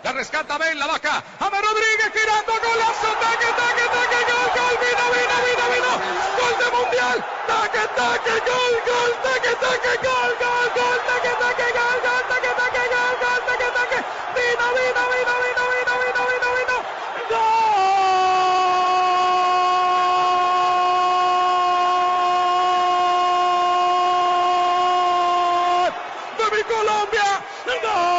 La rescata Ben, la baja. Ama Rodríguez girando, golazo. Taque, taque, taque, gol, gol. Vino, vino, vino, vino. Gol de mundial. Taque, taque, gol, gol. Taque, taque, gol, gol, gol. Taque, taque, gol, gol. Taque, taque, gol, gol. Taque, taque. Vino, vino, vino, vino, vino, vino, vino, vino. Gol. De mi Colombia. Gol.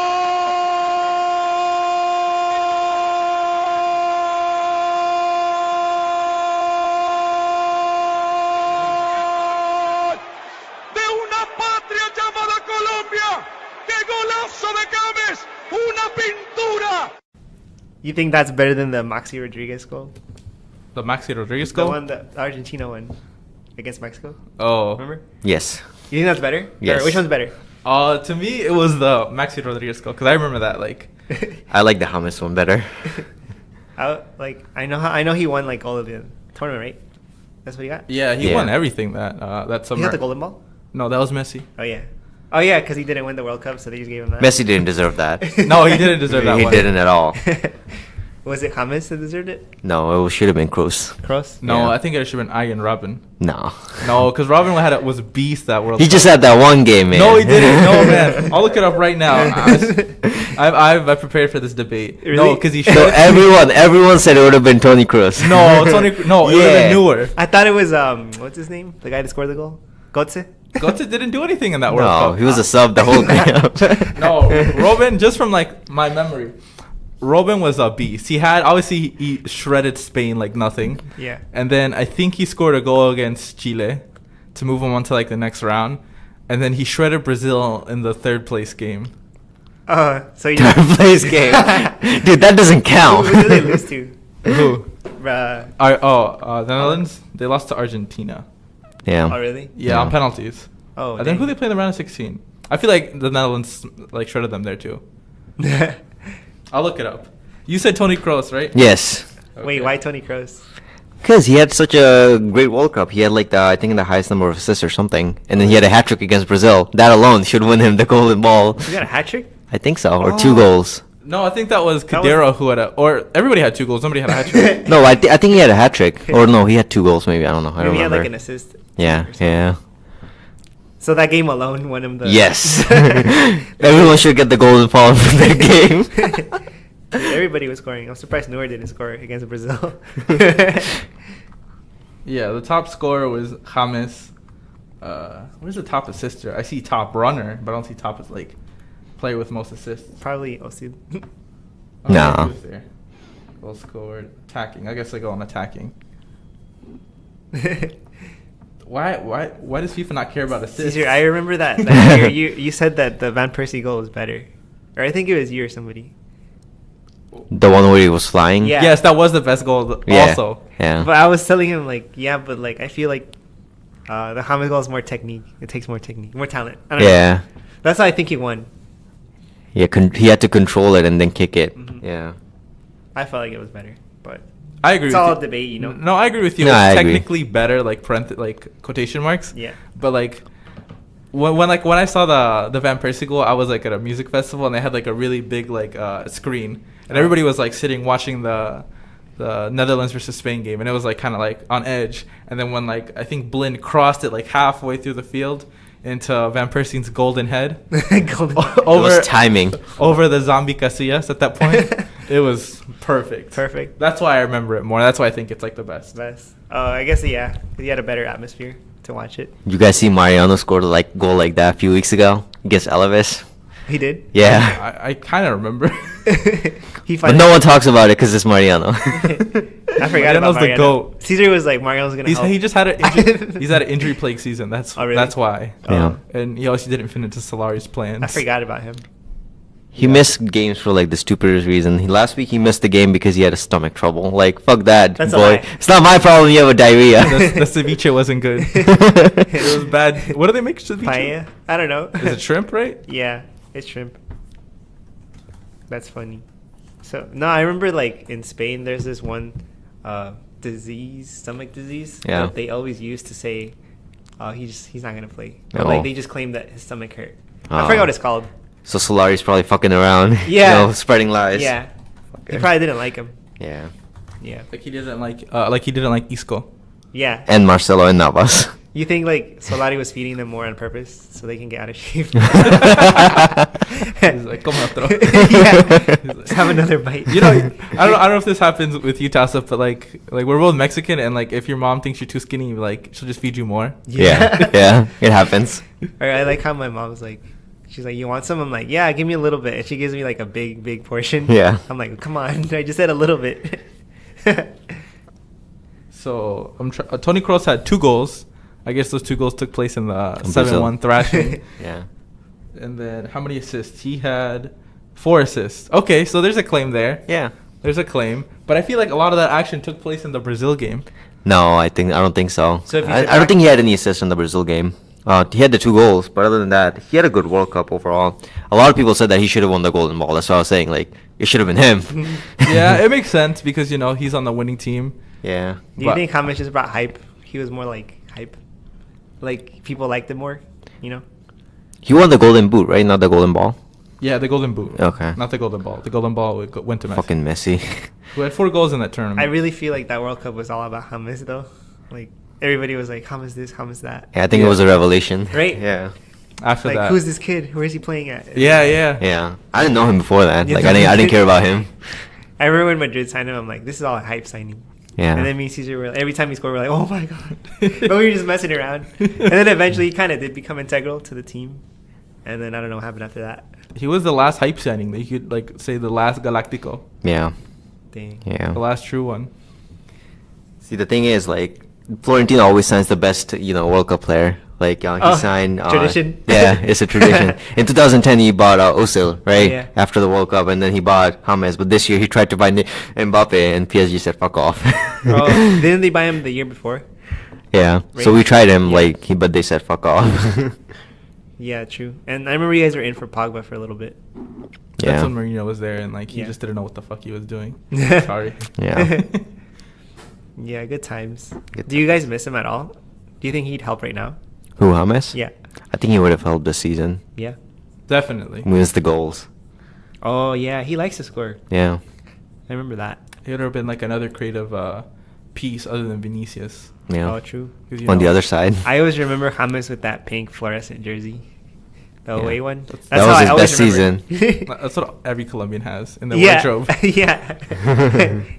You think that's better than the Maxi Rodriguez goal? The Maxi Rodriguez The goal? one, the Argentina one against Mexico? Oh. Remember? Yes. You think that's better? Yes. Or which one's better? To me, it was the Maxi Rodriguez goal because I remember that. Like, I like the James one better. I know he won like all of the tournament, right? That's what he got? yeah, he Yeah. won everything that summer. He got the golden ball? No, that was Messi. Oh yeah, because he didn't win the World Cup, so they just gave him that. Messi didn't deserve that. No, he didn't deserve that He one. didn't at all. Was it James that deserved it? No, it should have been Kroos. Kroos? No, Yeah. I think it should have been Ian Robin. No. No, because Robin was a beast that World He Cup. just had that one game, man. No, he didn't. No, man. I'll look it up right now. I've prepared for this debate. Really? No, because he So should. everyone said it would have been Toni Kroos. No, Tony. No, it would have Yeah. been newer. I thought it was, what's his name? The guy that scored the goal? Götze? Götze didn't do anything in that World No, Cup. he was a sub the whole game. No, Robin, just from like my memory, Robin was a beast. He shredded Spain like nothing. Yeah. And then I think he scored a goal against Chile to move him on to like the next round. And then he shredded Brazil in the third place game. So you Third place game. Dude, that doesn't count. Who did they lose to? Who? The Netherlands. They lost to Argentina. Yeah. Oh, really? Yeah, on penalties. Oh, And then who they play in the round of 16? I feel like the Netherlands like shredded them there too. I'll look it up. You said Toni Kroos, right? Yes. Okay. Wait, why Toni Kroos? Because he had such a great World Cup. He had like I think the highest number of assists or something. And then he had a hat trick against Brazil. That alone should win him the golden ball. He got a hat trick? I think so. Or 2 goals. No, I think that was That was- Cadero who had or everybody had 2 goals. Nobody had a hat trick. No, I think he had a hat trick. Or no, he had 2 goals maybe. I don't know. I Maybe don't he had remember. like an assist. Yeah, or something. yeah. So that game alone won him the... Yes. Everyone should get the golden ball from that game. Everybody was scoring. I'm surprised Neuer didn't score against Brazil. Yeah, the top scorer was James. Where's the top assister? I see top runner, but I don't see top as like player with most assists. Probably Osil. Oh, No. who's there? Goal scored. Attacking. I guess I go on attacking. Why does FIFA not care about assists? Caesar, I remember that year you said that the Van Persie goal was better. Or I think it was you or somebody. The one where he was flying? Yeah. Yes, that was the best goal Yeah. also. Yeah. But I was telling him, like, yeah, but, like, I feel like the James goal is more technique. It takes more technique, more talent. I don't Yeah. know. That's why I think he won. Yeah, he had to control it and then kick it. Mhm. Yeah. I felt like it was better. But I agree it's with all you. a debate, you know? No, I agree with you. No, It's I agree. technically better, like like quotation marks. Yeah. But like when I saw the Van Persie goal, I was like at a music festival and they had like a really big like screen and everybody was like sitting watching the Netherlands versus Spain game and it was like kind of like on edge. And then when like I think Blind crossed it like halfway through the field into Van Persie's golden head Golden. It was timing. over the zombie Casillas at that point. It was perfect. Perfect. That's why I remember it more. That's why I think it's like the best. Best. I guess, yeah. He had a better atmosphere to watch it. You guys see Mariano scored a goal like that a few weeks ago against Alaves? He did? Yeah. I kind of remember. He But no one talks about it because it's Mariano. I forgot about Mariano's the Mariano. GOAT. Caesar was like, Mariano's going to help. He just had he's had an injury plague season. That's Oh, really? that's why. Yeah. And he also didn't fit into Solari's plans. I forgot about him. He missed games for like the stupidest reason. Last week he missed the game because he had a stomach trouble. Like, fuck that, That's a boy. lie. It's not my problem you have a diarrhea. The ceviche wasn't good. It was bad. What do they make ceviche? Paella? I don't know. Is it shrimp, right? Yeah, it's shrimp. That's funny. So, no, I remember like in Spain there's this one stomach disease Yeah. that they always use to say he's not going to play. Oh. Like they just claim that his stomach hurt. I Oh. forgot what it's called. So Solari's probably fucking around. Yeah. You know, spreading lies. Yeah. He Fucker. probably didn't like him. Yeah. Yeah. Like he didn't like Isco. Yeah. And Marcelo and Navas. You think like Solari was feeding them more on purpose so they can get out of shape? He's like, come otro. Yeah. He's like- Have another bite. You know, I don't know if this happens with you, Tassa, but like we're both Mexican, and like if your mom thinks you're too skinny, like she'll just feed you more. Yeah. Yeah. It happens. Or I like how my mom's like, she's like, you want some? I'm like, yeah, give me a little bit. And she gives me like a big portion. Yeah. I'm like, come on, I just said a little bit. So Toni Kroos had 2 goals. I guess those 2 goals took place in the Brazil. 7-1 thrashing. Yeah. And then how many assists? He had 4 assists. Okay, so there's a claim there. Yeah. There's a claim. But I feel like a lot of that action took place in the Brazil game. No, I don't think so. So if you I sit don't back- think he had any assists in the Brazil game. He had the 2 goals, but other than that, he had a good World Cup overall. A lot of people said that he should have won the Golden Ball. That's what I was saying. Like, it should have been him. Yeah, it makes sense because, you know, he's on the winning team. Yeah. Do you But- think James just brought hype? He was more like hype. Like people liked him more, you know? He won the Golden Boot, right? Not the Golden Ball. Yeah, the Golden Boot. Okay. Not the Golden Ball. The Golden Ball went to Messi. Fucking Messi. Who had 4 goals in that tournament. I really feel like that World Cup was all about James though. Like everybody was like, James this, James that. Yeah, I think it Yeah. was a revelation. Right? Yeah. After Like that. who's this kid? Where is he playing at? Yeah, yeah. Yeah. I didn't know him before that. You Like, don't- I didn't care about him. I remember when Madrid signed him, I'm like, this is all a hype signing. Yeah. And then me and Caesar were every time he scored, we're like, oh my god. But we were just messing around. And then eventually he kind of did become integral to the team. And then I don't know what happened after that. He was the last hype signing. That you could like say the last Galactico. Yeah. Dang. Yeah. The last true one. See, the thing is, like, Florentino always signs the best, World Cup player. Like, he Oh, signed... tradition. Yeah, it's a tradition. In 2010, he bought Ozil, right? Yeah. After the World Cup, and then he bought James. But this year, he tried to buy Mbappe, and PSG said, fuck off. Oh, didn't they buy him the year before? Yeah. Right. So we tried him, Yeah. but they said, fuck off. Yeah, true. And I remember you guys were in for Pogba for a little bit. That's Yeah. when Mourinho was there, and like he Yeah. just didn't know what the fuck he was doing. Sorry. Yeah. Yeah, good times. Good Do you guys miss him at all? Do you think he'd help right now? Who, James? Yeah. I think he would have helped this season. Yeah. Definitely. Wins the goals. Oh, yeah. He likes to score. Yeah. I remember that. It would have been like another creative piece other than Vinicius. Yeah. Oh, true. 'Cause, you On the know, other side. I always remember James with that pink fluorescent jersey. The Yeah. away one. That how was I his always best remember. That's what every Colombian has in their Yeah. wardrobe. Yeah.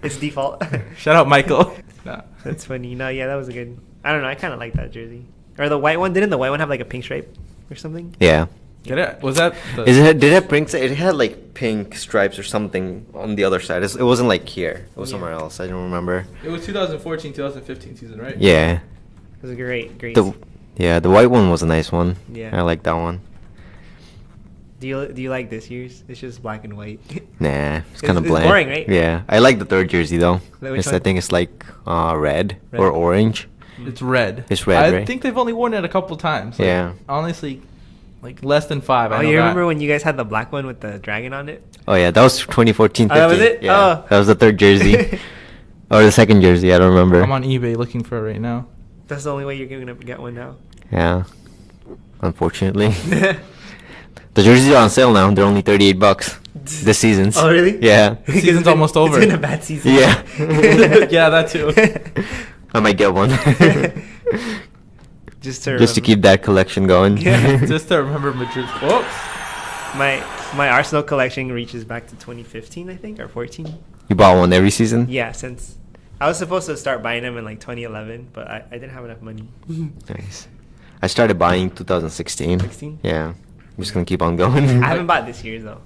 It's default. Shout out Michael. Nah. That's funny. No, yeah, that was a good. I don't know. I kind of like that jersey. Or the white one. Didn't the white one have like a pink stripe or something? Yeah. Did it? Was that? The, Did it have pink? It had like pink stripes or something on the other side. It wasn't like here. It was Yeah. somewhere else. I don't remember. It was 2014-2015 season, right? Yeah. It was a great. The white one was a nice one. Yeah. I like that one. Do you like this year's? It's just black and white. Nah, it's kind of it's bland. boring, right? Yeah, I like the third jersey though. Which I one? think it's like red Red. or orange. It's red. It's red, I right? think they've only worn it a couple times. Like, Yeah. Honestly, like less than 5. I Oh, know you that. remember when you guys had the black one with the dragon on it? Oh yeah, that was 2014. Oh, that was it? Yeah, Oh. that was the third jersey, or the second jersey. I don't remember. I'm on eBay looking for it right now. That's the only way you're gonna get one now. Yeah, unfortunately. The jerseys are on sale now. They're only $38 this season's. Oh, really? Yeah. The season's almost over. It's been a bad season. Yeah. Yeah, that too. I might get one. Just to remember. keep that collection going. Yeah. Just to remember Madrid. Whoops. My Arsenal collection reaches back to 2015, I think, or 14. You bought one every season? Yeah, since I was supposed to start buying them in like 2011, but I didn't have enough money. Nice. I started buying 2016. 16? Yeah. I'm just gonna keep on going. I haven't bought this year's though.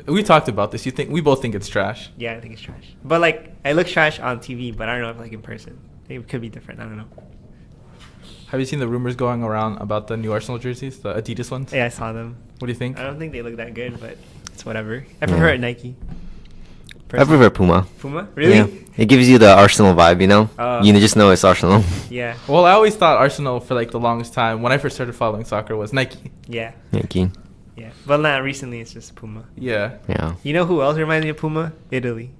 We talked about this. We both think it's trash. Yeah, I think it's trash. But like, it looks trash on TV, but I don't know if like in person. It could be different. I don't know. Have you seen the rumors going around about the new Arsenal jerseys, the Adidas ones? Yeah, I saw them. What do you think? I don't think they look that good, but it's whatever. I prefer Yeah. Nike. I prefer Puma. Puma? Really? Yeah. It gives you the Arsenal vibe, you know? Oh. You just know it's Arsenal. Yeah. Well, I always thought Arsenal for like the longest time when I first started following soccer was Nike. Yeah. Yankee. Yeah. But not recently. It's just Puma. Yeah. Yeah. You know who else reminds me of Puma? Italy.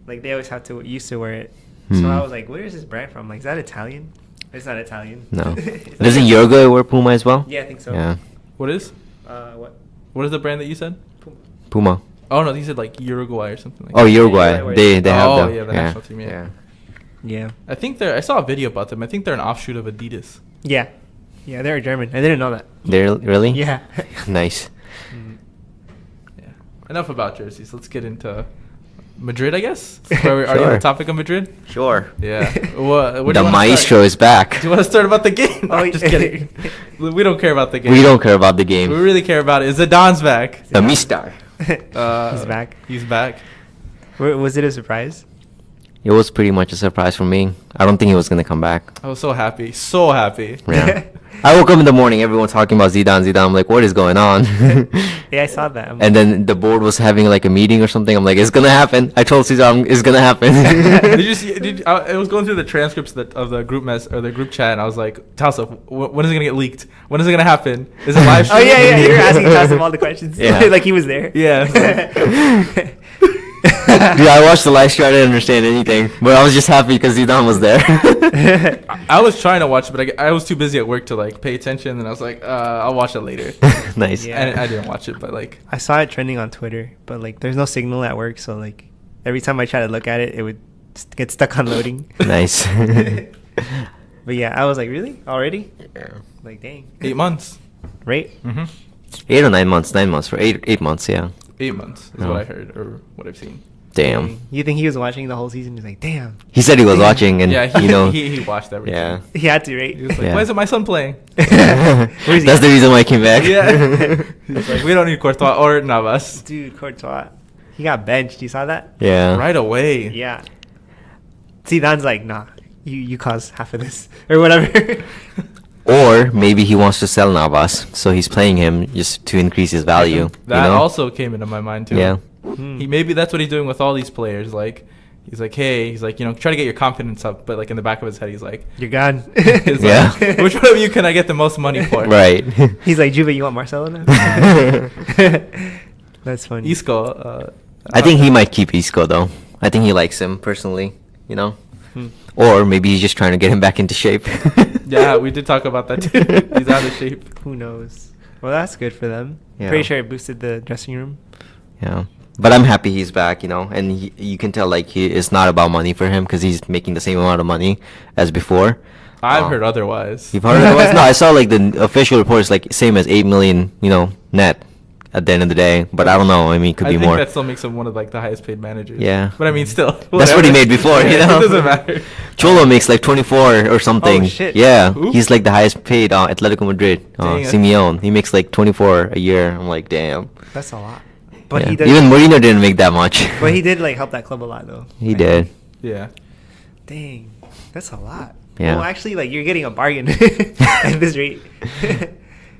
Like they always have to used to wear it. So Hmm. I was like, where is this brand from? Like, is that Italian? It's not Italian. No. It's Doesn't like- Uruguay wear Puma as well? Yeah, I think so. Yeah. What is? What? What is the brand that you said? Puma. Oh no, he said like Uruguay or something like Oh, that. Uruguay. Uruguay. They have Oh, them. yeah, the national team, yeah. Yeah. I think I saw a video about them. I think they're an offshoot of Adidas. Yeah. Yeah, they're German. I didn't know that. They're really? Yeah. Nice. Yeah. Enough about jerseys. Let's get into Madrid, I guess. Are you on Sure. the topic of Madrid? Sure. Yeah. Where do The you wanna maestro start? is back. Do you want to start about the game? Oh, I'm just kidding. We don't care about the game. We don't care about the We game. really care about it. Zidane's back. The Mistar. He's back. He's back. Was it a surprise? It was pretty much a surprise for me. I don't think he was gonna come back. I was so happy. So happy. Yeah. I woke up in the morning, everyone talking about Zidane. I'm like, what is going on? Yeah, I saw that. And then the board was having like a meeting or something. I'm like, it's gonna happen. I told Zidane it's gonna happen. Did you see? I was going through the transcripts of the group the group chat, and I was like, Tassif, when is it gonna get leaked? When is it gonna happen? Is it live Oh stream? yeah, you were asking Tassif all the questions. Yeah. Like he was there. Yeah. Dude, I watched the live stream. I didn't understand anything, but I was just happy because Zidane was there. I was trying to watch it, but I was too busy at work to like pay attention, and I was like, I'll watch it later. Nice. Yeah. And I didn't watch it, but like, I saw it trending on Twitter, but like there's no signal at work, so like every time I try to look at it, it would get stuck on loading. Nice. But yeah, I was like, really? Already? Yeah. Like, dang. 8 months. Right? Mm-hmm. 8 or 9 months. 9 months for 8 months. Yeah. 8 months is Oh. what I heard or what I've seen. Damn. You think he was watching the whole season? He's like, damn. He said he was watching, and Yeah, you know. he watched everything. Yeah. He had to, right? He was like, Yeah. why isn't my son playing? Where's he That's at? the reason why I came back. Yeah. He's like, we don't need Courtois or Navas. Dude, Courtois. He got benched. You saw that? Yeah. Right away. Yeah. Zidane's like, nah, you caused half of this. Or whatever. Or maybe he wants to sell Navas, so he's playing him just to increase his value. That you know? also came into my mind too. Yeah. Maybe that's what he's doing with all these players. Like, he's like, hey, he's like, try to get your confidence up, but like in the back of his head, he's like, You're gone. he's Yeah. like, which one of you can I get the most money for? Right. He's like, Juve, you want Marcelo now? That's funny. Isco. I think he might keep Isco though. I think he likes him personally. You know. Hmm. Or maybe he's just trying to get him back into shape. Yeah, we did talk about that too. He's out of shape. Who knows? Well, that's good for them. Yeah. Pretty sure it boosted the dressing room. Yeah. But I'm happy he's back, you know, and you can tell like it's not about money for him because he's making the same amount of money as before. I've heard otherwise. You've heard otherwise? No, I saw like the official report is like same as 8 million, you know, net at the end of the day. But I don't know. I mean, it could be think more. that still makes him one of like the highest paid managers. Yeah. But I mean, still. That's what he whatever. made before, you Yeah, know. It doesn't matter. Cholo makes like 24 or something. Oh, shit. Yeah, Who? he's like the highest paid Atletico Madrid. Dang it. Simeone, he makes like 24 a year. I'm like, damn. That's a lot. But Yeah. he did. Even Mourinho didn't make that much. But he did like help that club a lot though. He Like, did. Yeah. Dang, that's a lot. Yeah. Well, actually, like you're getting a bargain at this rate.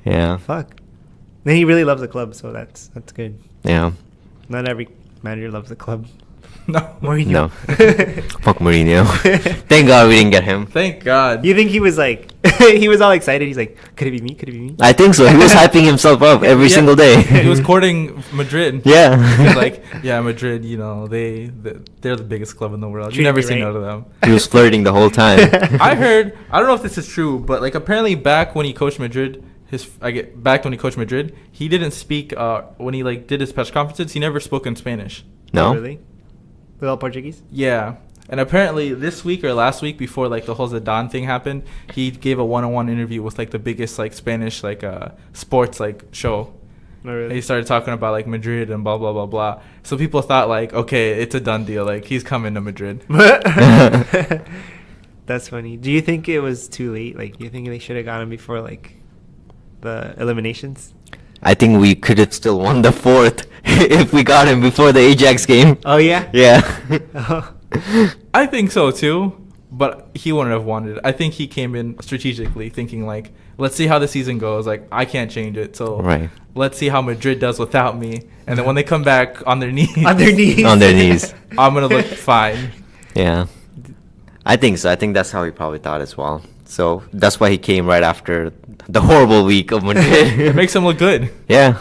Yeah. Fuck. Then he really loves the club, so that's good. Yeah. Not every manager loves the club. No. Mourinho. No. Fuck Mourinho. Thank God we didn't get him. Thank God. You think he was like, he was all excited? He's like, could it be me? Could it be me? I think so. He was hyping himself up every Yeah. single day. He was courting Madrid. Yeah. He's like, yeah, Madrid, they're the biggest club in the world. You Treated never me say no right. to them. He was flirting the whole time. I heard, I don't know if this is true, but like apparently back when he coached Madrid, he didn't speak when he like did his press conferences. He never spoke in Spanish. No. Oh, really? With all Portuguese? Yeah, and apparently this week or last week before like the whole Zidane thing happened, he gave a one-on-one interview with like the biggest like Spanish like sports like show. No, And really. he started talking about like Madrid and blah blah blah blah. So people thought like, okay, it's a done deal. Like he's coming to Madrid. That's funny. Do you think it was too late? Like, you think they should have got him before like the eliminations? I think we could have still won the fourth if we got him before the Ajax game. Oh yeah. Yeah. Oh. I think so too, but he wouldn't have wanted it. I think he came in strategically thinking like, let's see how the season goes. Like I can't change it, so Right. let's see how Madrid does without me. And then when they come back on their knees, On their knees. On their knees. I'm gonna look fine. Yeah. I think so. I think that's how he probably thought as well. So that's why he came right after the horrible week of It Madrid. makes him look good. Yeah.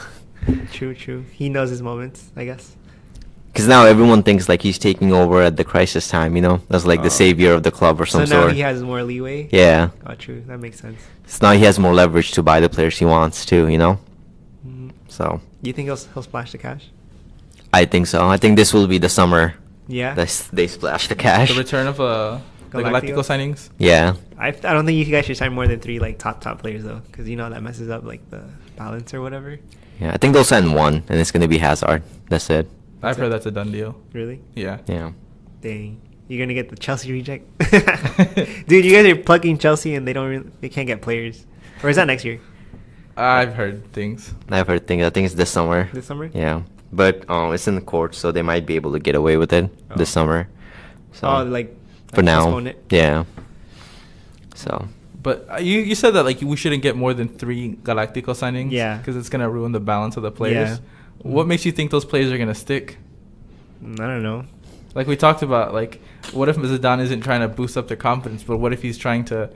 True. He knows his moments, I guess. Because now everyone thinks like he's taking over at the crisis time, you know? That's like the savior of the club or some So now sort. he has more leeway. Yeah. Oh, true. That makes sense. So now he has more leverage to buy the players he wants too, you know? So You think he'll splash the cash? I think so. I think this will be the summer Yeah. they splash the cash. The return of the Galactico signings. Yeah. I don't think you guys should sign more than 3 like top players though, because that messes up like the balance or whatever. Yeah, I think they'll sign one, and it's gonna be Hazard. That's it. I've heard that's a done deal. Really? Yeah. Yeah. Dang. You're gonna get the Chelsea reject, dude. You guys are plugging Chelsea, and they can't get players. Or is that next year? I've heard things. I've heard things. I think it's this summer. This summer? Yeah, but it's in the court, so they might be able to get away with it this summer. So for now, postpone it? yeah. So. But you said that we shouldn't get more than 3 Galactico signings. Yeah. Because it's gonna ruin the balance of the players. Yeah. What makes you think those players are gonna stick? I don't know. Like we talked about, what if Zidane isn't trying to boost up their confidence, but what if he's trying to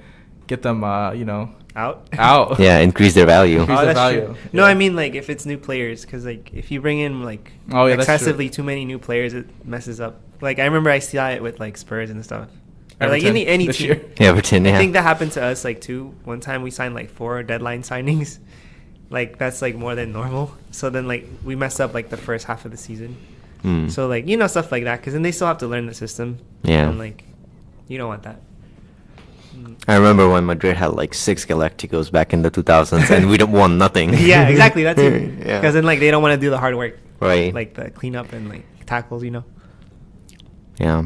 get them, Out. Yeah, increase their value. Increase their value. True. No, Yeah. I mean if it's new players, because if you bring in that's excessively true. too many new players, it messes up. I remember I saw it with Spurs and stuff. Or Everton any this team. year. Yeah, Everton. Yeah. I think that happened to us too. One time we signed 4 deadline signings. That's more than normal. So then we messed up the first half of the season. Mm. So stuff like that, because then they still have to learn the system. Yeah. And you don't want that. I remember when Madrid had 6 Galacticos back in the 2000s, and we won nothing. Yeah, exactly. That's it. Yeah. Because then they don't want to do the hard work. Right. The cleanup and tackles. Yeah.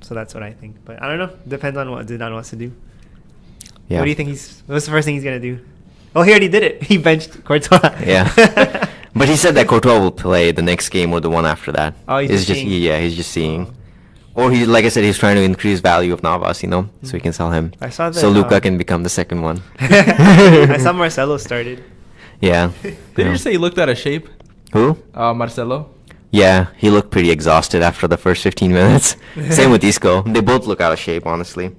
So that's what I think. But I don't know. Depends on what Zidane wants to do. Yeah. What do you think what's the first thing he's gonna do? Oh, he already did it. He benched Courtois. Yeah. But he said that Courtois will play the next game or the one after that. Oh, he's It's just seeing. Yeah, he's just seeing. Or like I said, he's trying to increase value of Navas, so he can sell him. I saw that, So Luka can become the second one. I saw Marcelo started. Yeah. Did Yeah. you just say he looked out of shape? Who? Marcelo? Yeah, he looked pretty exhausted after the first 15 minutes. Same with Isco. They both look out of shape, honestly.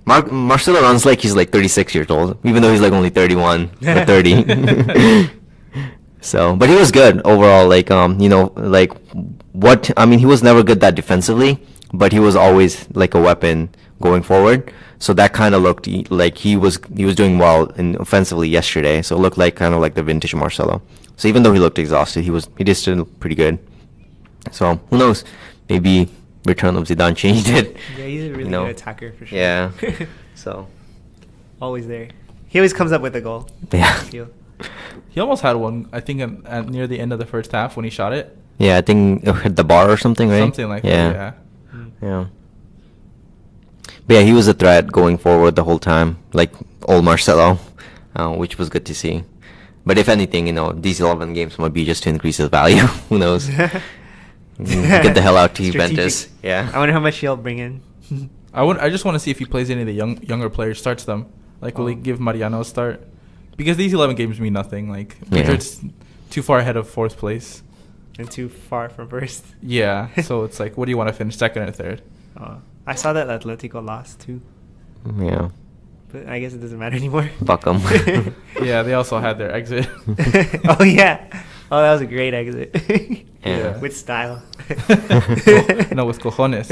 Marcelo runs like he's 36 years old, even though he's only 31 or 30. So, but he was good overall. He was never good that defensively, but he was always a weapon going forward. So that kind of looked like he was doing well offensively yesterday. So it looked kind of the vintage Marcelo. So even though he looked exhausted, he did still pretty good. So who knows? Maybe return of Zidane changed it. Yeah, he's a really good attacker for sure. Yeah. So. Always there. He always comes up with a goal. Yeah. I feel. He almost had one, I think, near the end of the first half when he shot it. Yeah, I think it hit the bar or something, right? Something like that, yeah. Yeah. But yeah, he was a threat going forward the whole time, old Marcelo, which was good to see. But if anything, these 11 games might be just to increase his value. Who knows? Get the hell out to Juventus. Strategic. Yeah. I wonder how much he'll bring in. I just want to see if he plays any of the younger players, starts them. Will he give Mariano a start? Because these 11 games mean nothing. Madrid's too far ahead of 4th place. And too far from first. Yeah, so it's what do you want to finish, second or third? I saw that Atletico lost too. Yeah. But I guess it doesn't matter anymore. Fuck 'em. Yeah, they also had their exit. Oh, yeah. Oh, that was a great exit. Yeah. With style. No, with cojones.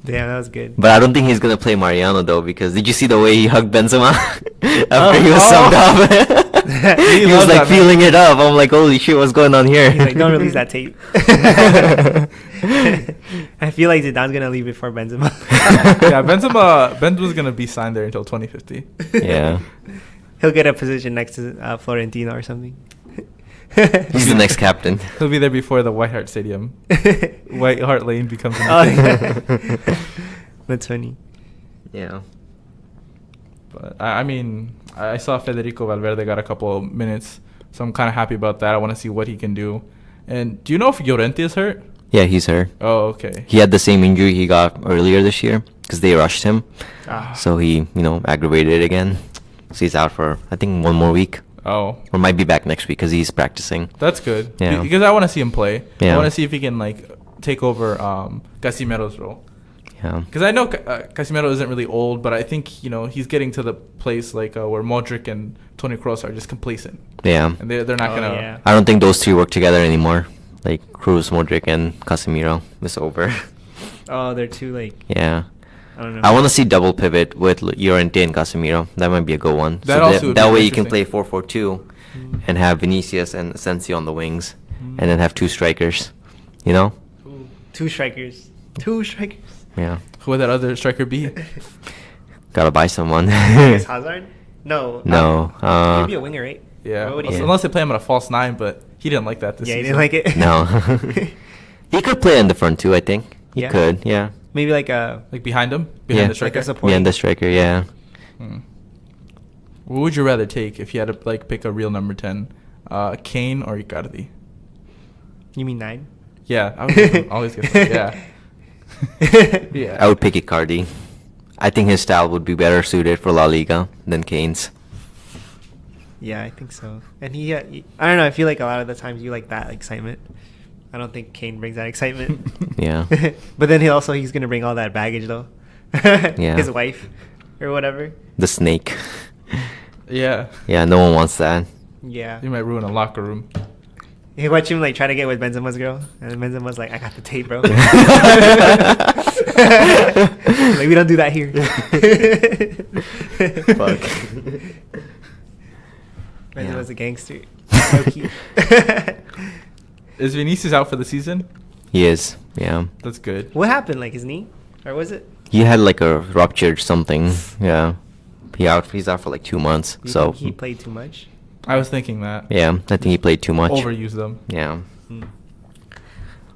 Damn, that was good. But I don't think he's gonna play Mariano though, because did you see the way he hugged Benzema after he was subbed off? He was loves that, feeling it up. I'm holy shit, what's going on here? He's don't release that tape. I feel like Zidane's gonna leave before Benzema. Yeah, Benzema's gonna be signed there until 2050. Yeah. He'll get a position next to Florentino or something. He's the next captain. He'll be there before the White Hart Stadium. White Hart Lane becomes a Oh, yeah. That's funny. Yeah. But I saw Federico Valverde got a couple of minutes, so I'm kind of happy about that. I want to see what he can do. And do you know if Llorente is hurt? Yeah, he's hurt. Oh, okay. He had the same injury he got earlier this year because they rushed him. So he, aggravated it again. So he's out for, I think, 1 more week. Oh. Or might be back next week because he's practicing. That's good. Yeah. Because I want to see him play. Yeah. I want to see if he can take over Casimero's role. Yeah. Because I know Casemiro isn't really old, but I think he's getting to the place where Modric and Toni Kroos are just complacent. Yeah. And they're not gonna. Yeah. I don't think those 3 work together anymore. Kroos, Modric, and Casemiro. It's over. Oh, they're too Yeah. I don't know. I want to see double pivot with Llorente and Casemiro. That might be a good one. That also would that be way you can interesting. play 4-4-2 and have Vinicius and Asensio on the wings, and then have two strikers. You know? Ooh, two strikers. Two strikers. Yeah. Who would that other striker be? Gotta buy someone. I guess Hazard? No. No. He'd be a winger, right? Yeah. What would he Yeah. say? Unless they play him at a false 9, but he didn't like that this Yeah, he season. didn't like it. No. He could play in the front too, I think. He Yeah? could, yeah. Maybe like a Like behind him? Yeah. Behind the Like striker? a support. Yeah, and the striker, yeah. What would you rather take if you had to like pick a real number 10? Kane or Icardi? You mean 9? Yeah, I would always get that. Yeah. Yeah. I would pick Icardi. I think his style would be better suited for La Liga than Kane's. Yeah, I think so. And I don't know. I feel like a lot of the times you like that excitement. I don't think Kane brings that excitement. Yeah. But then he's gonna bring all that baggage though. Yeah. His wife or whatever. The snake. Yeah. Yeah, no one wants that. Yeah. You might ruin a locker room. You watch him like try to get with Benzema's girl, and Benzema's like, "I got the tape, bro." Like, we don't do that here. Fuck. Benzema's a gangster. Is Vinicius out for the season? He is, yeah. That's good. What happened? Like his knee, or was it? He had like a ruptured something. Yeah. He's out for like 2 months. Do you So think he played too much? I was thinking that. yeah, I think he played too much. Overuse them. Yeah. Hmm.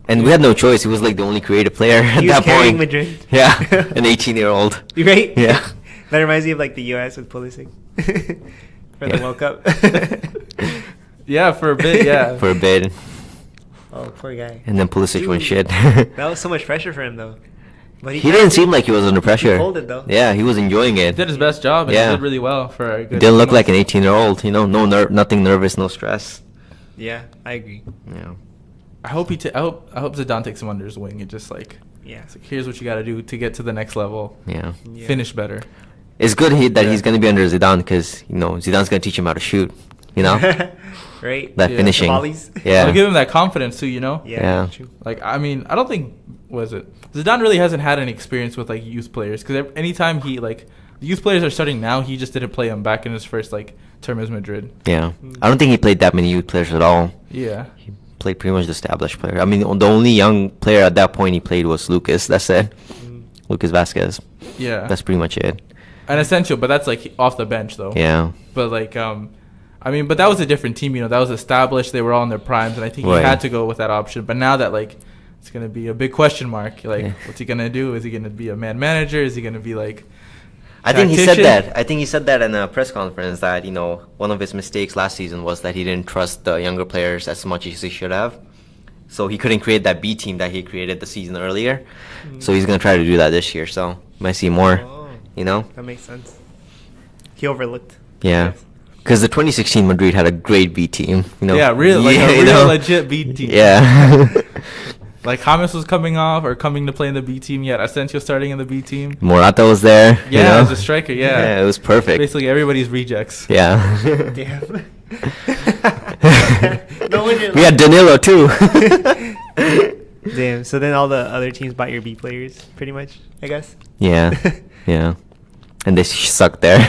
And we had no choice. He was like the only creative player at He was that carrying point. Madrid. Yeah, an 18-year-old. You right? Yeah. That reminds me of like the U.S. with Pulisic for the Yeah. World Cup. Yeah, for a bit, yeah. For a bit. Oh, poor guy. And then Pulisic went Dude, shit. That was so much pressure for him though. But He didn't seem like he was under pressure. pulled it, though. Yeah, he was enjoying it. Did his best job and Yeah. he did really well for a good Didn't look like an months. 18-year-old. You know, nothing nervous, no stress. Yeah, I agree. Yeah. I hope I hope Zidane takes him under his wing and just like, Yeah. it's like here's what you got to do to get to the next level. Yeah. Yeah. Finish better. It's good that Yeah. he's going to be under Zidane because, Zidane's going to teach him how to shoot. You know? Right? That Yeah. finishing. The volleys. Yeah. I'll give him that confidence too, Yeah. Yeah. True. Like, I mean, I don't think, Zidane really hasn't had any experience with, like, youth players. Because anytime the youth players are starting now, he just didn't play them back in his first, term as Madrid. Yeah. Mm. I don't think he played that many youth players at all. Yeah. He played pretty much the established player. I mean, the only young player at that point he played was Lucas. That's it. Mm. Lucas Vasquez. Yeah. That's pretty much it. An essential, but that's, off the bench, though. Yeah. But, I mean, but that was a different team, that was established. They were all in their primes, and I think he Right. had to go with that option. But now that, it's going to be a big question mark. Yeah. What's he going to do? Is he going to be a man manager? Is he going to be, I think he said tactician? that. I think he said that in a press conference that, one of his mistakes last season was that he didn't trust the younger players as much as he should have. So he couldn't create that B team that he created the season earlier. So he's going to try to do that this year. So might see more, Oh, that makes sense. He overlooked. Yeah. Because the 2016 Madrid had a great B team. Yeah, real, a real legit B team. Yeah. James was coming to play in the B team. Yet Asensio starting in the B team. Morata was there. Yeah, as a striker. Yeah. Yeah, it was perfect. Basically everybody's rejects. Yeah. Damn. No wonder. We had Danilo too. Damn. So then all the other teams bought your B players, pretty much, I guess. Yeah. Yeah. And they sucked there.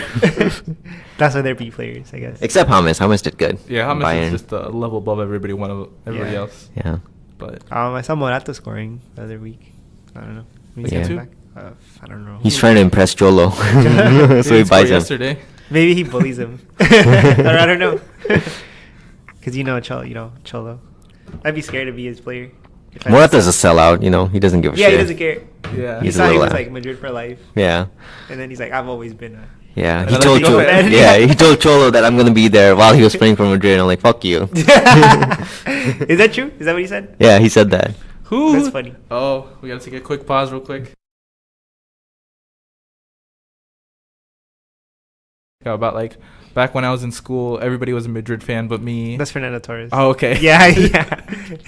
That's why they're B players, I guess. Except James. James did good. Yeah, James Bayern. is just a level above everybody Yeah. else. Yeah. But I saw Morata scoring the other week. I don't know. Maybe Yeah. he's back. I don't know. He's trying to impress Cholo. So he he didn't score buys him. yesterday. Maybe he bullies him. Or I don't know. Because Cholo. I'd be scared to be his player. if I Morata's a sellout, He doesn't give a Yeah, shit. he doesn't care. Yeah. He He's a thought he little was ass. Madrid for life, Yeah. and then he's like, I've always been a. Yeah. And He then told he go Cholo. ahead. Yeah, he told Cholo that I'm gonna be there while he was playing for Madrid. I'm like, fuck you. Is that true? Is that what he said? Yeah, he said that. Who? That's funny. Oh, we gotta take a quick pause real quick. About back when I was in school, everybody was a Madrid fan but me. That's Fernando Torres. Oh, okay. Yeah.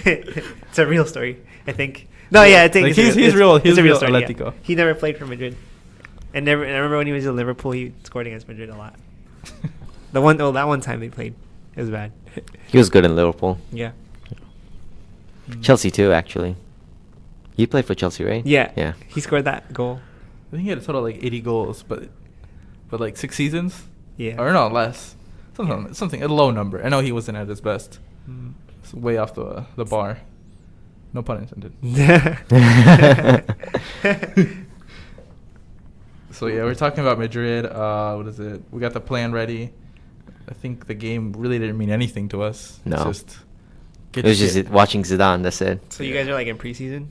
It's a real story, I think. No, yeah, I think Like, it's he's real. He's it's a real real story. Yeah. Atletico. He never played for Madrid, and I remember when he was in Liverpool, he scored against Madrid a lot. That one time they played, it was bad. He was good in Liverpool. Yeah. Chelsea too, actually. He played for Chelsea, right? Yeah. Yeah. He scored that goal. I think he had a total of like 80 goals, but like 6 seasons, Yeah. or no, less, something a low number. I know he wasn't at his best. Mm. It's way off the bar. No pun intended. So yeah, we're talking about Madrid. What is it? We got the plan ready. I think the game really didn't mean anything to us. No. It's just It was just watching Zidane. That's it. So you guys are like in preseason?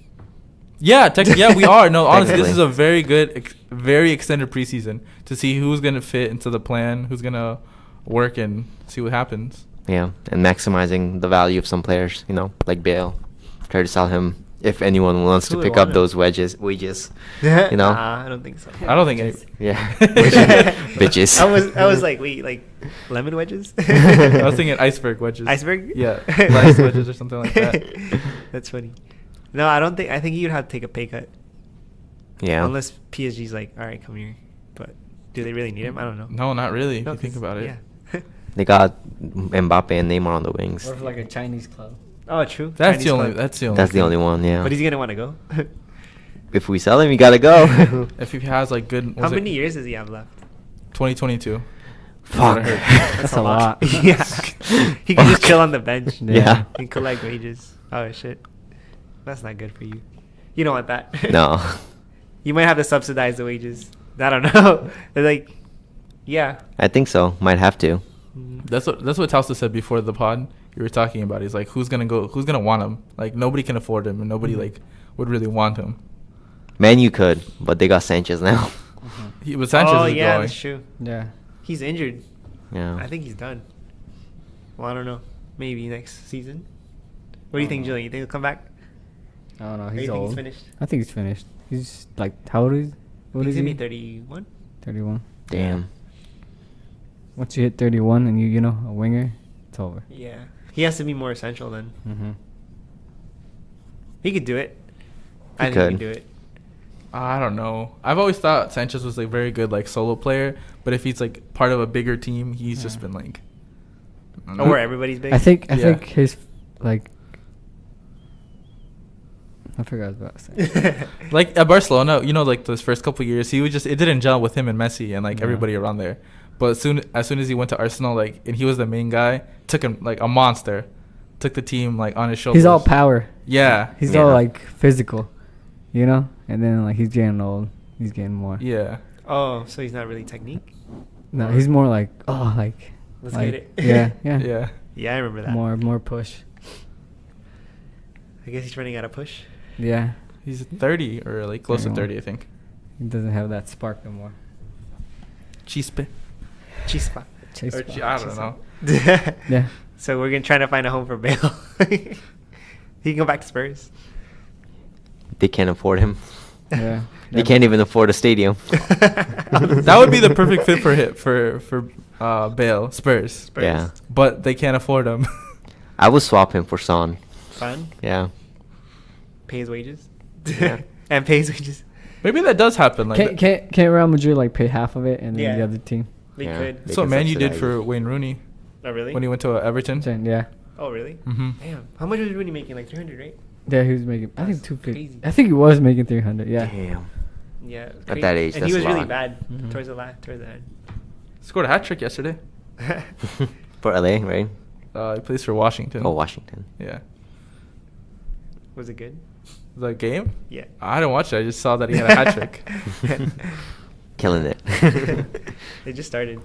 Yeah, yeah, we are. No, honestly, this Technically. is a very good, very extended preseason to see who's gonna fit into the plan, who's gonna work, and see what happens. Yeah, and maximizing the value of some players. You know, like Bale. Try to sell him if anyone wants to Who would pick up want him? those wages. You know. Nah, I don't think so. I don't think any. Yeah. Bitches. I was like, wait, like lemon wedges? I was thinking iceberg wedges. Iceberg? Yeah, ice wedges or something like that. That's funny. No, I don't think. I think you'd have to take a pay cut. Yeah. Unless PSG's like, all right, come here. But do they really need him? I don't know. No, not really. No, if you think 'cause- about it. Yeah. They got Mbappe and Neymar on the wings. Or for like a Chinese club. Oh, true. That's Chinese the only. club. That's the only. That's the thing. only one. Yeah. But he's gonna want to go. If we sell him, you gotta go. If he has like good. How many years does he have left? 2022. Fuck. That's a lot. Yeah. He can just chill on the bench. Yeah. And collect wages. Oh shit. That's not good for you. You don't want that. No. You might have to subsidize the wages. I don't know. They're like, yeah. I think so. Might have to. That's what Tausta said before the pod. You were talking about. He's like, who's gonna go? Who's gonna want him? Like nobody can afford him, and nobody like would really want him. Man, you could, but they got Sanchez now. But Sanchez Oh is yeah, going. that's true. Yeah. He's injured. Yeah. I think he's done. Well, I don't know. Maybe next season. What do you think, Julian? You think he'll come back? I don't know. Or He's you think old. he's finished? I think he's finished. He's like, how old is? What He's is gonna he? be 31. 31. Damn. Once you hit 31 and you know a winger, it's over. Yeah. He has to be more essential then. Mm-hmm. He could do it. He I think he could. could do it. I don't know. I've always thought Sanchez was like very good like solo player, but if he's like part of a bigger team, he's just been like. I don't Oh, know. where everybody's big. I think Yeah. his like. I forgot what I was about to say. Like at Barcelona, you know, like those first couple years, he would just it didn't gel with him and Messi and like Yeah. everybody around there. But as soon as he went to Arsenal, like and he was the main guy, took him like a monster, took the team like on his shoulders. He's all power. Yeah, He's Yeah. all like physical, you know. And then like he's getting old. He's getting more. yeah. Oh, so he's not really technique? No, he's more like Let's like, get it. Yeah, yeah, Yeah. Yeah, I remember that. More push. I guess he's running out of push. Yeah, He's 30 or like close to 30, I think. he doesn't have that spark no more. Chispe. Chispa. Chase Or spark. I don't know. Yeah. So we're trying to find a home for Bale. He can go back to Spurs. They can't afford him. Yeah. They can't even afford a stadium. That would be the perfect fit for Bale, Spurs. Yeah. But they can't afford him. I would swap him for Son. Fun. Yeah. Pay his wages. Yeah. And pay his wages. Maybe that does happen. Like Can't Real Madrid like pay half of it and then Yeah. the other team? They Yeah. could. They so can Man, you did subsidize. for Wayne Rooney Oh, really? when he went to Everton. Yeah. Oh, really? Mm-hmm. Damn. How much was Rooney making? Like 300, right? Yeah, he was making. I think That's 250. crazy. I think he was making 300. Yeah. Damn. Yeah. At crazy. that age, and that's he was a really lot. bad Mhm. towards the end. Scored a hat trick yesterday. For LA, right? He plays for Washington. Oh, Washington. Yeah. Was it good? The game? Yeah. I didn't watch it. I just saw that he had a hat trick. Killing it. They just started.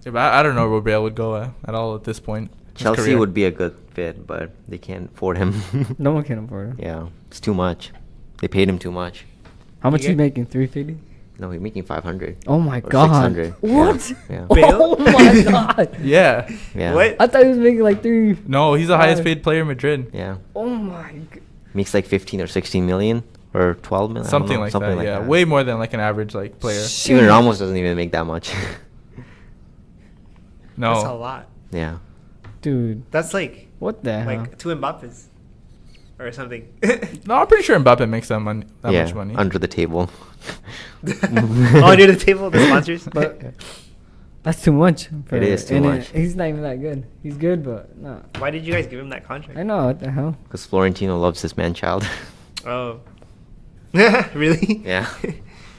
Yeah, but I don't know where Bale would go at all at this point. in his Chelsea career. would be a good fit, but they can't afford him. No one can afford him. Yeah, it's too much. They paid him too much. How much You he get- making? 350. No, he's making 500. Oh my Or god. 600. What? Yeah. Bale? Oh my god. Yeah. Yeah. What? I thought he was making like 3. No, he's the highest paid player in Madrid. Yeah. Oh my. Makes like 15 or 16 million or 12 million. I don't Something know, like something that. like Yeah, that. way more than like an average like player. Even Ramos doesn't even make that much. No. That's a lot. Yeah. Dude, That's like what the hell? like 2 Mbappes or something. No, I'm pretty sure Mbappe makes that money. That yeah. much money. Under the table. Oh, under the table, the sponsors. But that's too much. It is too and much. He's not even that good. He's good, but no. Why did you guys give him that contract? I know what the hell. Because Florentino loves his man-child. Oh. Really? Yeah.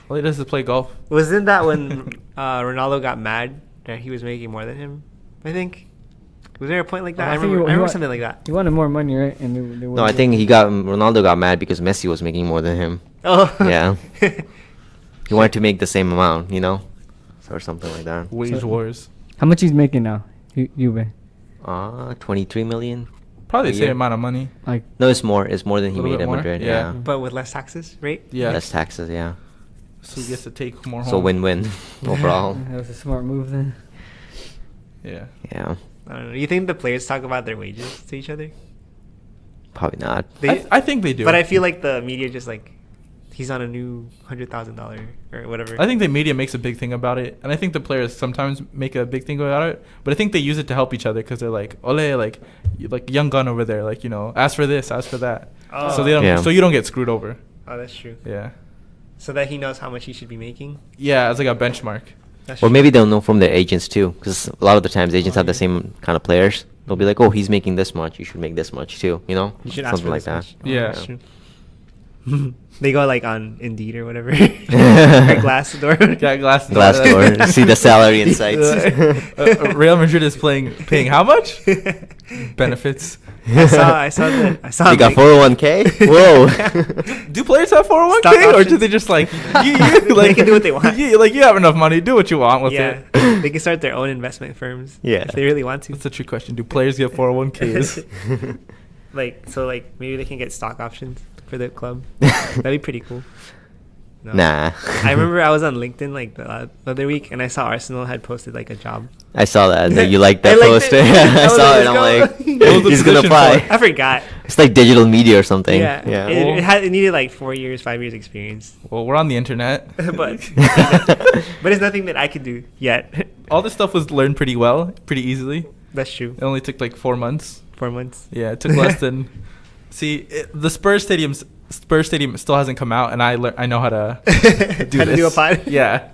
All he does is play golf. Wasn't that when Ronaldo got mad that he was making more than him? I think. Was there a point like that? I remember something like that. He wanted more money, right? And No, I think Ronaldo got mad because Messi was making more than him. Oh. Yeah. He wanted to make the same amount, or something like that. Wage wars. How much he's making now? Juve. 23 million. Probably a the same year. amount of money. Like, No, it's more. It's more than he Little made bit at more? Madrid. Yeah. Yeah. But with less taxes, right? Yeah. Less taxes. Yeah. So he gets to take more home. So win-win overall. that was a smart move then. Yeah. Yeah. I don't know. You think the players talk about their wages to each other? Probably not. I think they do. But I feel like the media just like, he's on a new $100,000 or whatever. I think the media makes a big thing about it, and I think the players sometimes make a big thing about it. But I think they use it to help each other because they're like, "Ole, like young gun over there, like ask for this, ask for that." Oh. So they don't. Yeah. So you don't get screwed over. Oh, that's true. Yeah. So that he knows how much he should be making. Yeah, it's like a benchmark. That's Or true. maybe they'll know from their agents too, because a lot of the times agents have the same kind of players. They'll be like, "Oh, he's making this much. You should make this much too." You should ask something for like this that. much. Oh, Yeah. that's true. They go like on Indeed or whatever. Or Glassdoor. Yeah, Glassdoor. See the salary and sites. Real Madrid is paying how much? Benefits. I saw They got like- 401k. Whoa. Do players have 401k, Stock or do options. they just like you They can do what they want. You have enough money, do what you want with Yeah, it. they can start their own investment firms. Yeah. If they really want to. That's a trick question. Do players get 401ks? Like maybe they can get stock options for the club. That'd be pretty cool. No. Nah. I remember I was on LinkedIn like the other week and I saw Arsenal had posted like a job. I saw that. You liked that I liked post. it. I was saw like, it. I'm let's like, go. What was the he's gonna position apply. for? I forgot. It's like digital media or something. Yeah. Yeah. It needed like 4 years, 5 years experience. Well, we're on the internet. but it's nothing that I could do yet. All this stuff was learned pretty easily. That's true. It only took like 4 months. 4 months. Yeah, it took less than. See, the Spurs Stadium still hasn't come out, and I know how to do How this. to do a pod? Yeah.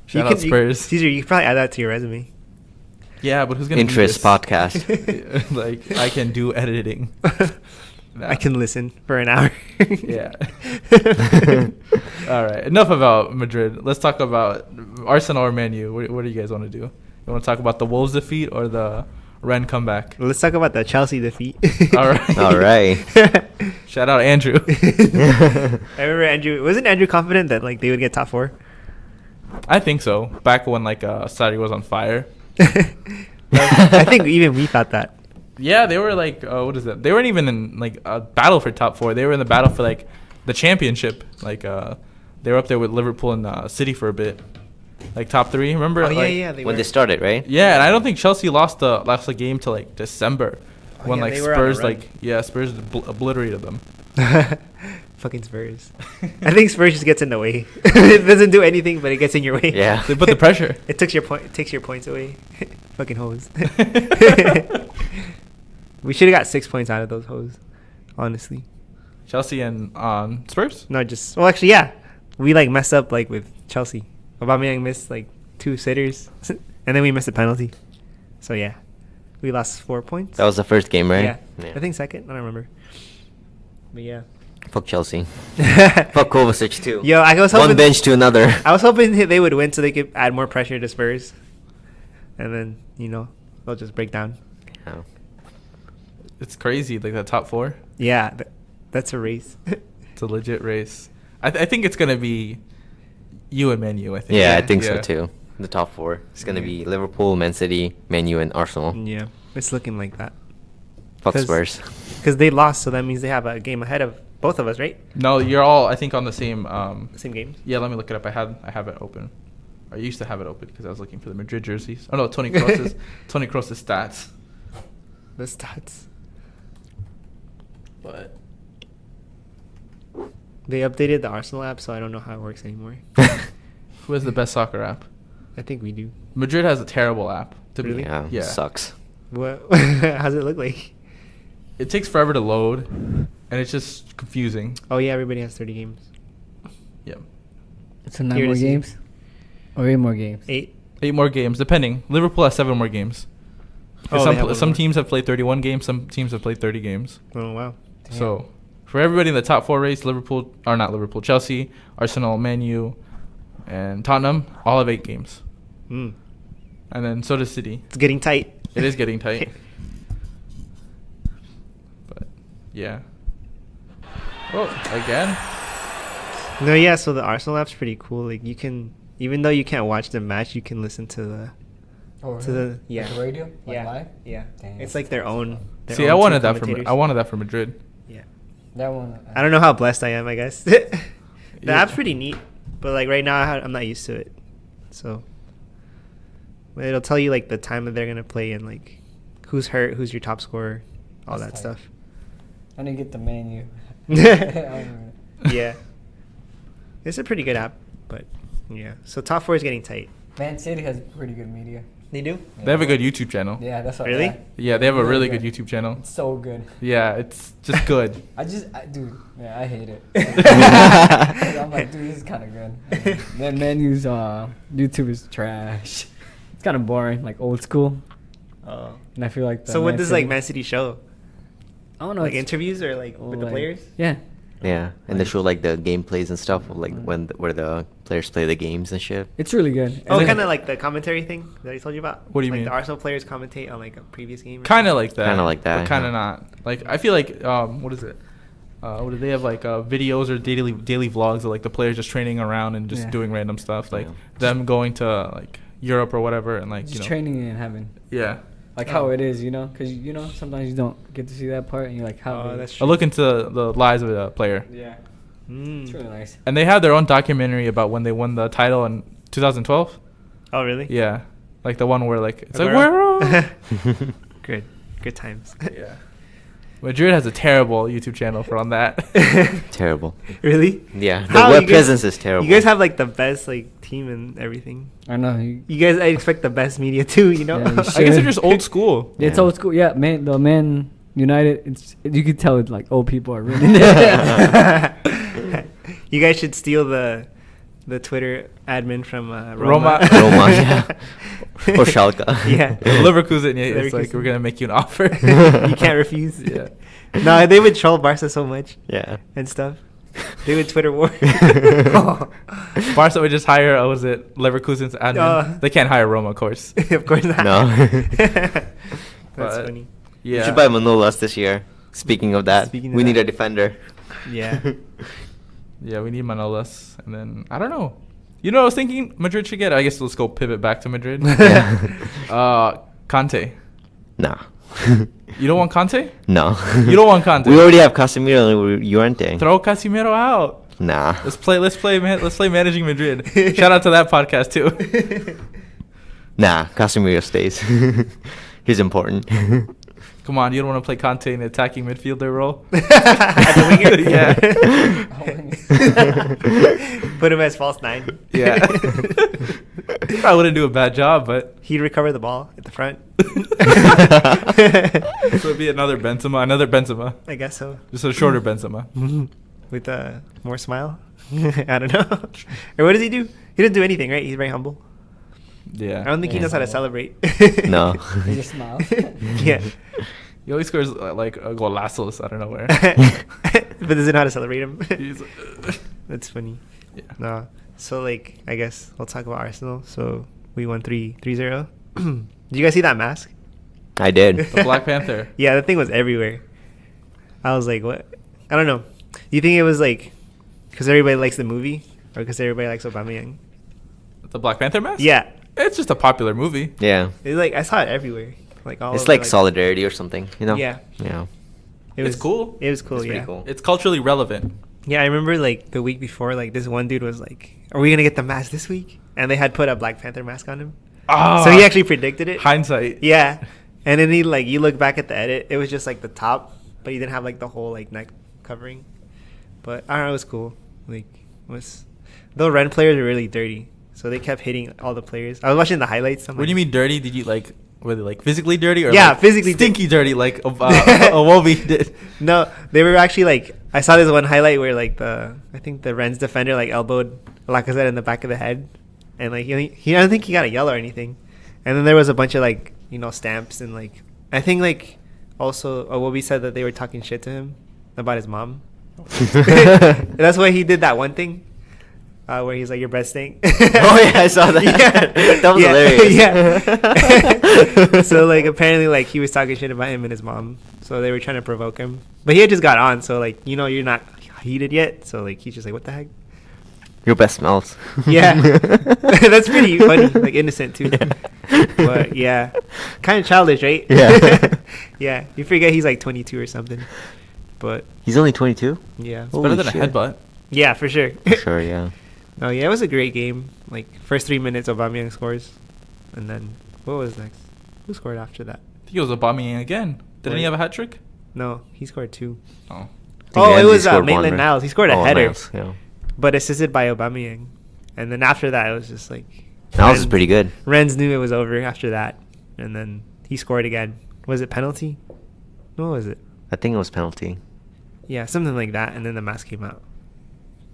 Shout out Spurs. Caesar, you could probably add that to your resume. Yeah, but who's gonna Interest do this? podcast. Like I can do editing. No. I can listen for an hour. Yeah. All right. Enough about Madrid. Let's talk about Arsenal or Man U. What do you guys want to do? You want to talk about the Wolves defeat or the Rennes comeback? Let's talk about the Chelsea defeat. All right. All right. Shout out Andrew. I remember wasn't Andrew confident that like they would get top 4? I think so. Back when Saudi was on fire. I think even we thought that. Yeah, they were like, what is that? They weren't even in like a battle for top 4. They were in the battle for like the championship. Like they were up there with Liverpool and City for a bit, like top 3. Remember? Oh yeah, like, yeah. When they started, right? Yeah, and I don't think Chelsea lost the game till like December, Oh, when yeah, like they were on a Spurs run. Spurs obliterated them. Fucking Spurs. I think Spurs just gets in the way. It doesn't do anything, but it gets in your way. Yeah. They put the pressure. It takes your points away. Fucking hoes. We should have got 6 points out of those hoes. Honestly. Chelsea and Spurs. No, actually, yeah. We like messed up like with Chelsea. Aubameyang missed like 2 sitters, and then we missed a penalty. So yeah, we lost 4 points. That was the first game, right? Yeah. I think second. I don't remember. But yeah. Fuck Chelsea. Fuck Kovacic too. Yo, I was hoping one bench to another. I was hoping they would win so they could add more pressure to Spurs, and then they'll just break down. Yeah. It's crazy, like that top 4. Yeah, that's a race. It's a legit race. I think it's gonna be you and Man U. I think. Yeah, I think so Yeah. too. The top 4. It's gonna Yeah. be Liverpool, Man City, Man U, and Arsenal. Yeah, it's looking like that. Fuck 'Cause- Spurs. Because they lost, so that means they have a game ahead of both of us, right? No, you're all I think on the same. Same games. Yeah, let me look it up. I have it open. I used to have it open because I was looking for the Madrid jerseys. Oh no, Tony Kroos's stats. The stats. But They updated the Arsenal app, so I don't know how it works anymore. who has the best soccer app? I think we do. Madrid has a terrible app. To Really? be, Yeah, sucks. What? How's it look like? It takes forever to load, and it's just confusing. Oh yeah, everybody has 30 games. Yeah, So 9 Here more to see. games? Or 8 more games? 8. 8 more games, depending. Liverpool has 7 more games. Oh, they have one Some more. teams have played 31 games. Some teams have played 30 games. Oh wow. So, For everybody in the top 4 race, Chelsea, Arsenal, Man U, and Tottenham all have 8 games. Mm. And then so does City. It's getting tight. It is getting tight. But yeah. Oh, again? No, yeah. So the Arsenal app's pretty cool. Like you can, even though you can't watch the match, you can listen to the Like the radio, like live. Yeah. Dang, It's that's like their own. See, I wanted that for Madrid. Yeah. that one. I don't know how blessed I am. I guess the app's pretty neat, but like right now I'm not used to it. So but it'll tell you like the time that they're gonna play and like who's hurt, who's your top scorer, all That's that tight. stuff. I didn't get the menu. Yeah. It's a pretty good app, but yeah. So top 4 is getting tight. Man City has pretty good media. They do? They have a good YouTube channel. Yeah, that's what. Really? Yeah, they have a really Really good good. YouTube channel. It's so good. Yeah, it's just good. Dude, yeah, I hate it. I'm like, dude, this is kind of good. Then Menu's YouTube is trash. It's kind of boring, like old school. Oh. And I feel like. So what does like Man City show? I don't know. Like it's- interviews or like with the like- players? Yeah. Yeah, and they show like the gameplays and stuff of like where the players play the games and shit. It's really good. Oh, And kind then- of like the commentary thing that I told you about. What do you like mean? The Arsenal players commentate on like a previous game. Kind of like that. Kinda like that, But kind yeah. of not. Like I feel like what is it? What do they have like videos or daily vlogs of like the players just training around and just Yeah. doing random stuff, like Yeah. them going to like Europe or whatever and like just training in heaven. Yeah. Like how it is, because sometimes you don't get to see that part, and you're like, how? Oh, they- that's I true. look into the lives of a player, Yeah. Mm. It's really nice. and they have their own documentary about when they won the title in 2012. Oh, really? Yeah, like the one where like it's like Aguero? where? Good times. Yeah. Madrid has a terrible YouTube channel for on that. Terrible. Really? Yeah, the How? web You guys- presence is terrible. You guys have like the best like team and everything. I know. You guys, I expect the best media too. You know. Yeah, you I guess they're should. just old school. It's Yeah. old school. Yeah, Man United. You could tell it's like old people are reading it. You guys should steal the Twitter admin from Roma. Roma. Roma, yeah. Or Schalke. Yeah. Leverkusen, yeah, it's like Leverkusen. we're gonna make you an offer. You can't refuse. Yeah. No, they would troll Barca so much Yeah. and stuff. They would Twitter war. Barca would just hire, was it Leverkusen's admin? They can't hire Roma, of course. Of course not. No. That's But- funny. We Yeah. should buy Manolas this year. Speaking of that, Speaking of we need that. a defender. Yeah. Yeah, we need Manolas. And then, I don't know. You know what I was thinking Madrid should get? I guess let's go pivot back to Madrid. Yeah. Conte. Nah. You don't want Conte? No. You don't want Conte? We already have Casemiro and Llorente. Throw Casemiro out. Nah. Let's play managing Madrid. Shout out to that podcast too. Nah, Casemiro stays. He's important. Come on, you don't want to play Conte in the attacking midfielder role? As a winger? Yeah. Put him as false 9. Yeah. I wouldn't do a bad job, but He'd recover the ball at the front. so it'd be another Benzema. I guess so. Just a shorter Benzema. With more smile. I don't know. Or what does he do? He doesn't do anything, right? He's very humble. Yeah. I don't think he Yeah. knows how to celebrate. No. He just smiles. Yeah. He always scores like golazos out of nowhere. But doesn't know how to celebrate him. He's- That's funny. Yeah. No. So, like, I guess we'll talk about Arsenal. So, we won 3-0. Did you guys see that mask? I did. The Black Panther. Yeah, that thing was everywhere. I was like, what? I don't know. You think it was, like, because everybody likes the movie? Or because everybody likes Aubameyang? The Black Panther mask? Yeah. It's just a popular movie. Yeah. It's like, I saw it everywhere. Like, all It's over, like solidarity or something, you know? Yeah. Yeah. It It's cool. It was cool, It's yeah. pretty cool. It's culturally relevant. Yeah, I remember, like, the week before, like, this one dude was like, are we going to get the mask this week? And they had put a Black Panther mask on him. Ah, So he actually predicted it. hindsight. Yeah. And then he, like, you look back at the edit, it was just, like, the top, but he didn't have, like, the whole, like, neck covering. But, I don't know, it was cool. Like, though Rennes players were really dirty. So they kept hitting all the players. I was watching the highlights. What do you mean dirty? Did you like, were they like physically dirty or Yeah, like physically stinky dirty like Iwobi did? No, they were actually, like, I saw this one highlight where, like, I think the Rennes defender, like, elbowed Lacazette in the back of the head. And, like, he I don't think he got a yellow or anything. And then there was a bunch of, like, you know, stamps and, like, I think, like, also Iwobi said that they were talking shit to him about his mom. That's why he did that one thing. Where he's like, your best thing. Oh yeah, I saw that. That was hilarious. Yeah. So like apparently like he was talking shit about him and his mom. So they were trying to provoke him. But he had just got on, so like you're not heated yet. So like he's just like, what the heck? Your best smells. Yeah. That's pretty funny, like innocent too. Yeah. But yeah. Kind of childish, right? Yeah. Yeah. You forget he's like 22 or something. But He's only 22. yeah. It's better than a headbutt. Yeah, for sure. Sure, yeah. Oh yeah, it was a great game. Like first 3 minutes, Aubameyang scores, and then what was next? Who scored after that? I think it was Aubameyang again. Didn't he have a hat trick? No, he scored 2. Oh. Oh, it Ramsey was scored one, Maitland right? Niles. He scored a Oh, header, Niles, yeah. but assisted by Aubameyang. And then after that, it was just like Niles is pretty good. Rennes knew it was over after that, and then he scored again. Was it penalty? What was it? I think it was penalty. Yeah, something like that. And then the mask came out.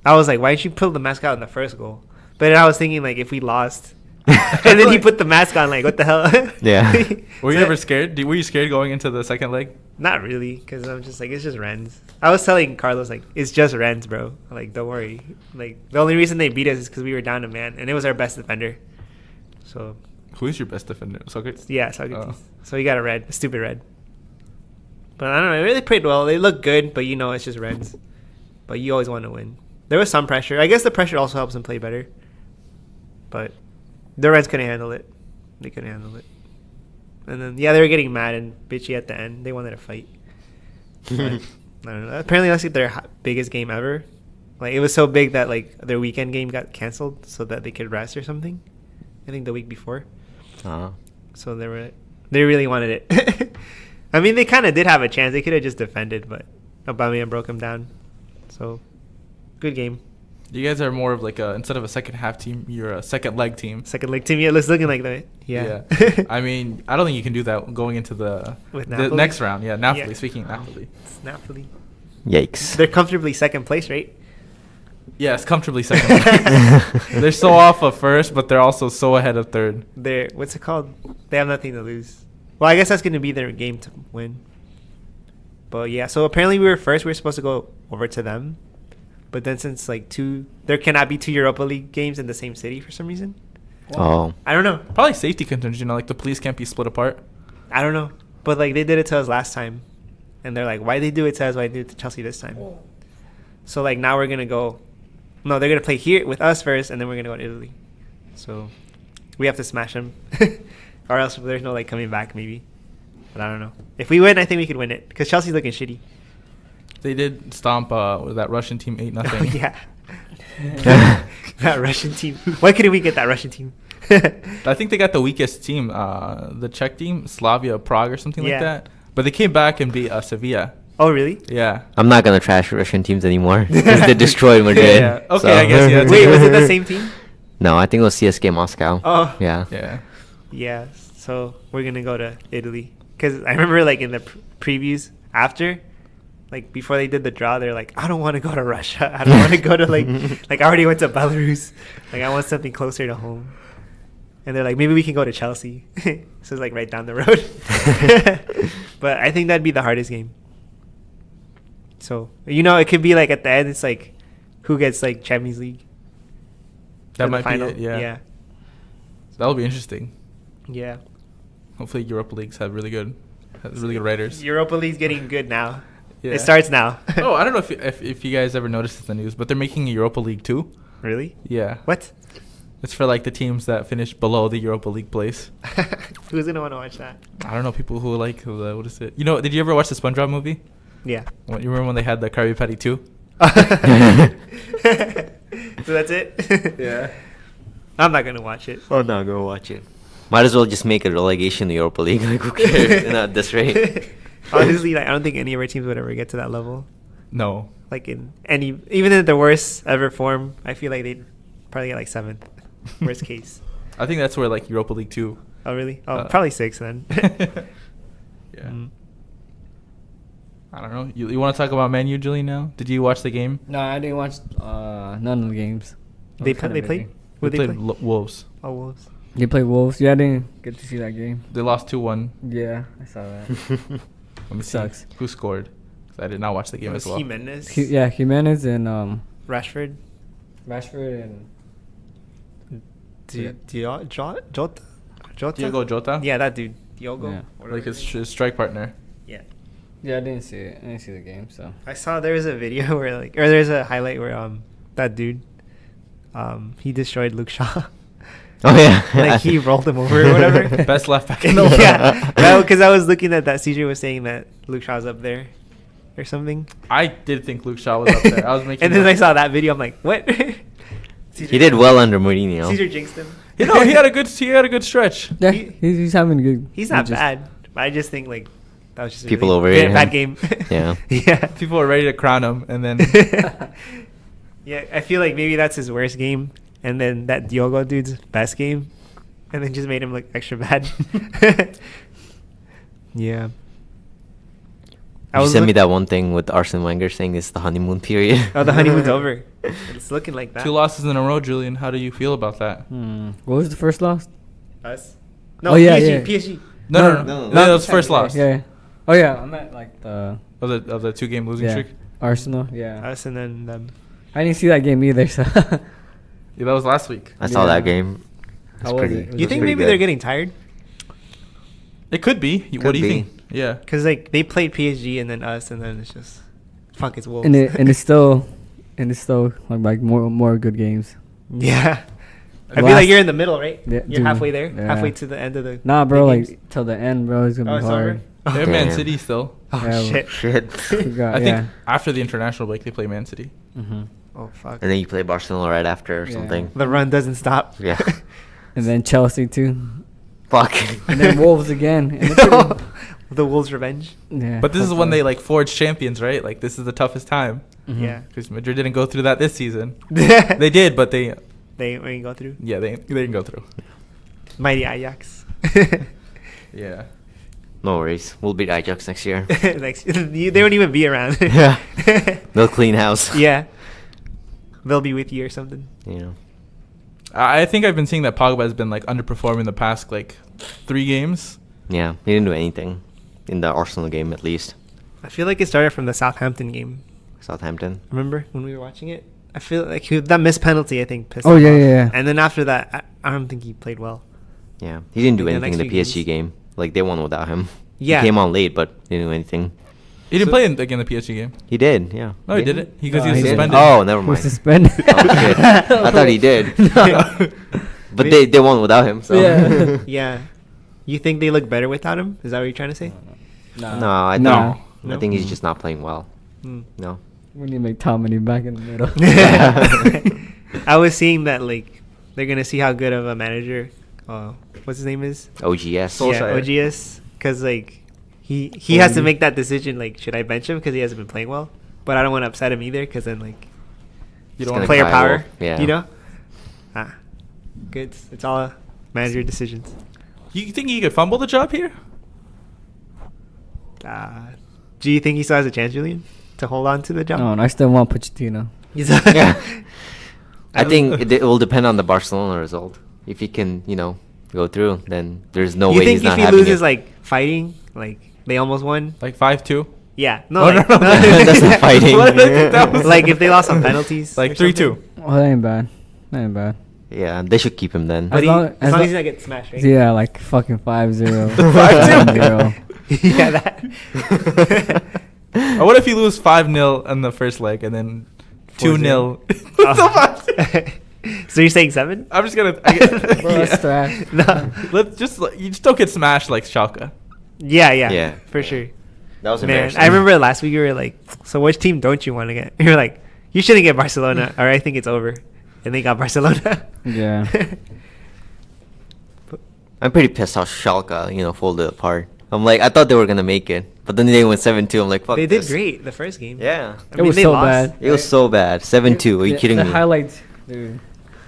I was like, why didn't you pull the mask out in the first goal? But then I was thinking, like, if we lost, and then he put the mask on, like, what the hell? Yeah. Were you So- ever scared? Were you scared going into the second leg? Not really, because I'm just like, it's just Rennes. I was telling Carlos, like, it's just Rennes, bro. Like, don't worry. Like, the only reason they beat us is because we were down a man, and it was our best defender. So, Who is your best defender? Socrates? yeah, Socrates. Oh. So he got a stupid red. But I don't know, they really played well. They look good, but it's just Rennes. But you always want to win. There was some pressure. I guess the pressure also helps them play better. But the Reds couldn't handle it. They couldn't handle it. And then, yeah, they were getting mad and bitchy at the end. They wanted to fight. But, I don't know. Apparently, that's like their biggest game ever. Like, it was so big that, like, their weekend game got canceled so that they could rest or something. I think the week before. So they really wanted it. I mean, they kind of did have a chance. They could have just defended, but Aubameyang broke them down. So, good game. You guys are more of like instead of a second half team, you're a second leg team. Second leg team, yeah, it's looking like that. Yeah. I mean, I don't think you can do that going into the Napoli? next round. Yeah, Napoli. Yeah. Speaking of Napoli. It's Napoli. Yikes. They're comfortably second place, right? Yes, comfortably second. They're so off of first, but they're also so ahead of third. They're, what's it called? They have nothing to lose. Well, I guess that's going to be their game to win. But yeah, so apparently we were first. We were supposed to go over to them. But then since like there cannot be 2 Europa League games in the same city for some reason. Oh. I don't know. Probably safety concerns, like the police can't be split apart. I don't know. But like they did it to us last time. And they're like, why they do it to us? Why they do it to Chelsea this time? So like now we're going to go. No, they're going to play here with us first. And then we're going to go to Italy. So we have to smash them. Or else there's no like coming back maybe. But I don't know. If we win, I think we could win it. Because Chelsea's looking shitty. They did stomp that Russian team 8-0. Oh, yeah. That Russian team. Why couldn't we get that Russian team? I think they got the weakest team, the Czech team, Slavia Prague or something like that. But they came back and beat Sevilla. Oh, really? Yeah. I'm not going to trash Russian teams anymore because they destroyed Madrid. Yeah. Okay, I guess, yeah. Wait, was it the same team? No, I think it was CSK Moscow. Oh. Yeah. Yeah. Yeah, so we're going to go to Italy. Because I remember, like, in the previews after, like, before they did the draw, they're like, I don't want to go to Russia. I don't want to go to, like, I already went to Belarus. Like, I want something closer to home. And they're like, maybe we can go to Chelsea. So it's, like, right down the road. But I think that'd be the hardest game. So, it could be, like, at the end, it's, like, who gets, like, Champions League. That might final. be it, yeah. Yeah. That'll be interesting. Yeah. Hopefully Europa Leagues have really good writers. Europa League's getting good now. Yeah. It starts now. Oh, I don't know if you guys ever noticed this in the news, but they're making a Europa League too. Really? Yeah. What? It's for like the teams that finish below the Europa League place. Who's gonna want to watch that? I don't know, people who like what is it? Did you ever watch the SpongeBob movie? Yeah. You remember when they had the Krabby Patty 2? So that's it? Yeah. I'm not gonna watch it. Oh no, go watch it. Might as well just make a relegation in the Europa League. Like, who cares? Not at this rate. Honestly, like, I don't think any of our teams would ever get to that level. No. Like even in the worst ever form, I feel like they'd probably get like 7th. Worst case. I think that's where like Europa League 2. Oh really? Oh, probably 6 then. Yeah. I don't know. You want to talk about Man U, Julian, now? Did you watch the game? No, I didn't watch none of the games. They played? Who They they played play? Wolves. Oh, Wolves. They played Wolves. Yeah, I didn't get to see that game. They lost 2-1. Yeah, I saw that. Let me see Sucks. who scored. I did not watch the game as well. Jimenez, Jimenez and Rashford, and Jota. Diego Jota. Yeah, that dude. Diogo. Yeah. whatever Like his his strike partner. Yeah. yeah, I didn't see it. I didn't see the game, so I saw there was a video where or there's a highlight where that dude he destroyed Luke Shaw. Oh yeah. Like he rolled him over or whatever. Best left back in the world. Yeah, because I was looking at that. CJ was saying that Luke Shaw's up there or something. I did think Luke Shaw was up there. I was making. And then I saw that video. I'm like, what? He did well under Mourinho. Caesar jinxed him. You know, he had a good stretch. yeah, He- he's having a good. He's not just- bad, but I just think like that was just a People really overrated bad him. game. Yeah. Yeah. People were ready to crown him, and then Yeah, I feel like maybe that's his worst game, and then that Diogo dude's best game, and then just made him look extra bad. Yeah. You sent me that one thing with Arsene Wenger saying it's the honeymoon period. Oh, the honeymoon's over. It's looking like that. 2 losses in a row, Julian. How do you feel about that? What was the first loss? Us? No, Oh, yeah, PSG. yeah. PSG. No, that was first loss Yeah. Oh yeah, I'm at like the of the 2-game losing streak. Arsenal. Yeah. Us and then them. I didn't see that game either. So Yeah, that was last week. I saw Yeah. that game. How was it? You think pretty maybe good. they're getting tired? It could be. What Could do you be. think? Yeah. Because like they played PSG and then us, and then it's just fuck, it's Wolves. and it's still like more good games. Yeah. I feel Last- like you're in the middle, right? Yeah, You're dude. halfway there, Yeah. halfway to the end of the. Nah, bro, big games. like till the end, bro. It's gonna Oh, be it's hard. over? They have Man Damn. City still. Oh Yeah, shit. Shit. I think after the international break, they play Man City. Mm-hmm. Oh fuck. And then you play Barcelona right after or Yeah. something. The run doesn't stop. Yeah. And then Chelsea too. Fuck. And then Wolves again. And it's pretty- The Wolves' revenge. yeah. But this is when hopefully. they like forge champions, right? Like this is the toughest time Mhm. Yeah. because Madrid didn't go through that this season. They They did, but they ain't go through. they didn't go through. Mighty Ajax. Yeah. No worries. We'll beat Ajax next year. They won't even be around. Yeah. They'll clean house. Yeah. They'll be with you or something. Yeah. I think I've been seeing that Pogba has been like underperforming the past like 3 games. Yeah. He didn't do anything in the Arsenal game, at least. I feel like it started from the Southampton game. Southampton. Remember when we were watching it? I feel like that missed penalty, I think, pissed Oh him yeah, off. yeah. And then after that, I don't think he played well. Yeah. He didn't do Like the anything in the next few PSG game. Like, they won without him. Yeah. He came on late, but didn't do anything. He didn't play in again the PSG game. He did, yeah. No, he didn't. Because he No, was he didn't. suspended. Oh, never Was mind. suspended. Oh, shit. I thought he did. No. But they won without him, so. Yeah. Yeah. You think they look better without him? Is that what you're trying to say? No, I No. think, No? I think he's just not playing well. Hmm. No. We need to make Tomini back in the middle. I was seeing that like they're gonna see how good of a manager, what's his name is? OGS. Solskjaer. Yeah, OGS, because like he has to make that decision. Like, should I bench him because he hasn't been playing well? But I don't want to upset him either because then like You It's don't gonna want player cry power, wolf, yeah. you know. Good. It's all manager decisions. You think he could fumble the job here? Do you think he still has a chance, Julian, to hold on to the job? No, and I still want Pochettino. Yeah. I think it will depend on the Barcelona result. If he can, go through, then there's no You way think he's if not he having loses it. like fighting, like they almost won? Like 5-2? Yeah. No, Oh, like, no. That's not fighting. What did I think that was? like if they lost on penalties. Like or something. 3-2. Oh, that ain't bad. That ain't bad. Yeah, they should keep him then. But As as long- long as he doesn't get smashed, right? Yeah, like fucking 5-0. 5-0. Yeah, that. Or what if you lose 5-0 in the first leg and then 2-0? So you're saying 7? I'm just gonna. Bro, that's trash. No. You just don't get smashed like Schalke. Yeah, Yeah. for sure. That was Man, embarrassing. I remember last week you were like, "So which team don't you want to get?" You were like, "You shouldn't get Barcelona, or I think it's over." And they got Barcelona. Yeah. I'm pretty pissed how Schalke, folded apart. I'm like, I thought they were gonna make it, but then they went 7-2. I'm like, fuck. They did this. great the first game. Yeah. It was they so lost. bad. It was so bad. 7-2. Are you kidding the me? highlights, dude.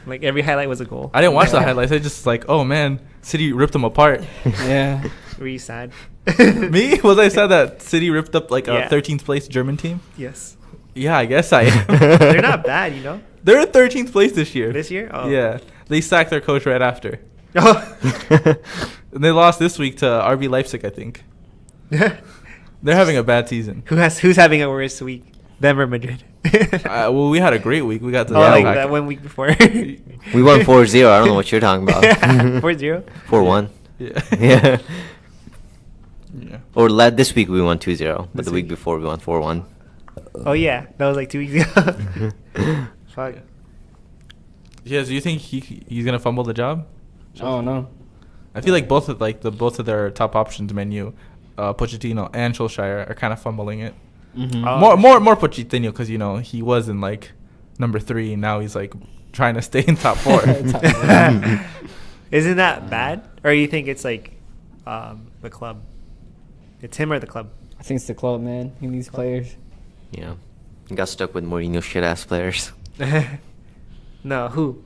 Like every highlight was a goal. I didn't watch the highlights. I just like, oh man, City ripped them apart. Yeah. Were you sad? Me? Was I sad that City ripped up like Yeah. a 13th place German team? Yes. Yeah, I guess I am. They're not bad, you know. They're at 13th place this year. This year? Oh. Yeah. They sacked their coach right after. Oh. And they lost this week to RB Leipzig, I think. They're having a bad season. Who's having a worse week? Them or Madrid? Well, we had a great week. We got the like back. that 1 week before. We won 4-0. I don't know what you're talking about. 4-0? 4-1. Yeah. Yeah. Yeah. Or this week we won 2-0, but This the week week? before we won 4-1. Oh yeah, that was like 2 weeks ago. Fuck. Yeah. So you think he's gonna fumble the job? Oh no. I feel like both of their top options, Menu, Pochettino and Solskjaer, are kind of fumbling it. Mm-hmm. Oh. More Pochettino because he was in like number 3. Now he's like trying to stay in top 4. Isn't that bad? Or you think it's like the club? It's him or the club? I think it's the club, man. He needs players. Yeah. He got stuck with Mourinho shit-ass players. No, who?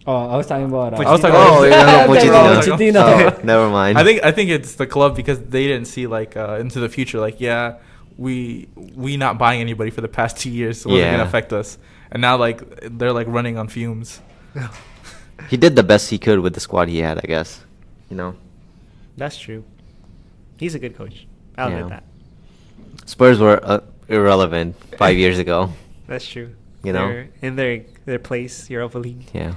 Oh, I was talking about. I was talking Oh, about yeah, no, Pochettino. Pochettino. Oh, never mind. I think it's the club because they didn't see like into the future. Like, yeah, we not buying anybody for the past 2 years, so what's it gonna affect us? And now like they're like running on fumes. He did the best he could with the squad he had, I guess. You know. That's true. He's a good coach. I'll admit Yeah. that. Spurs were irrelevant 5 years ago. That's true. You know? They're in their place, Europa League. Yeah.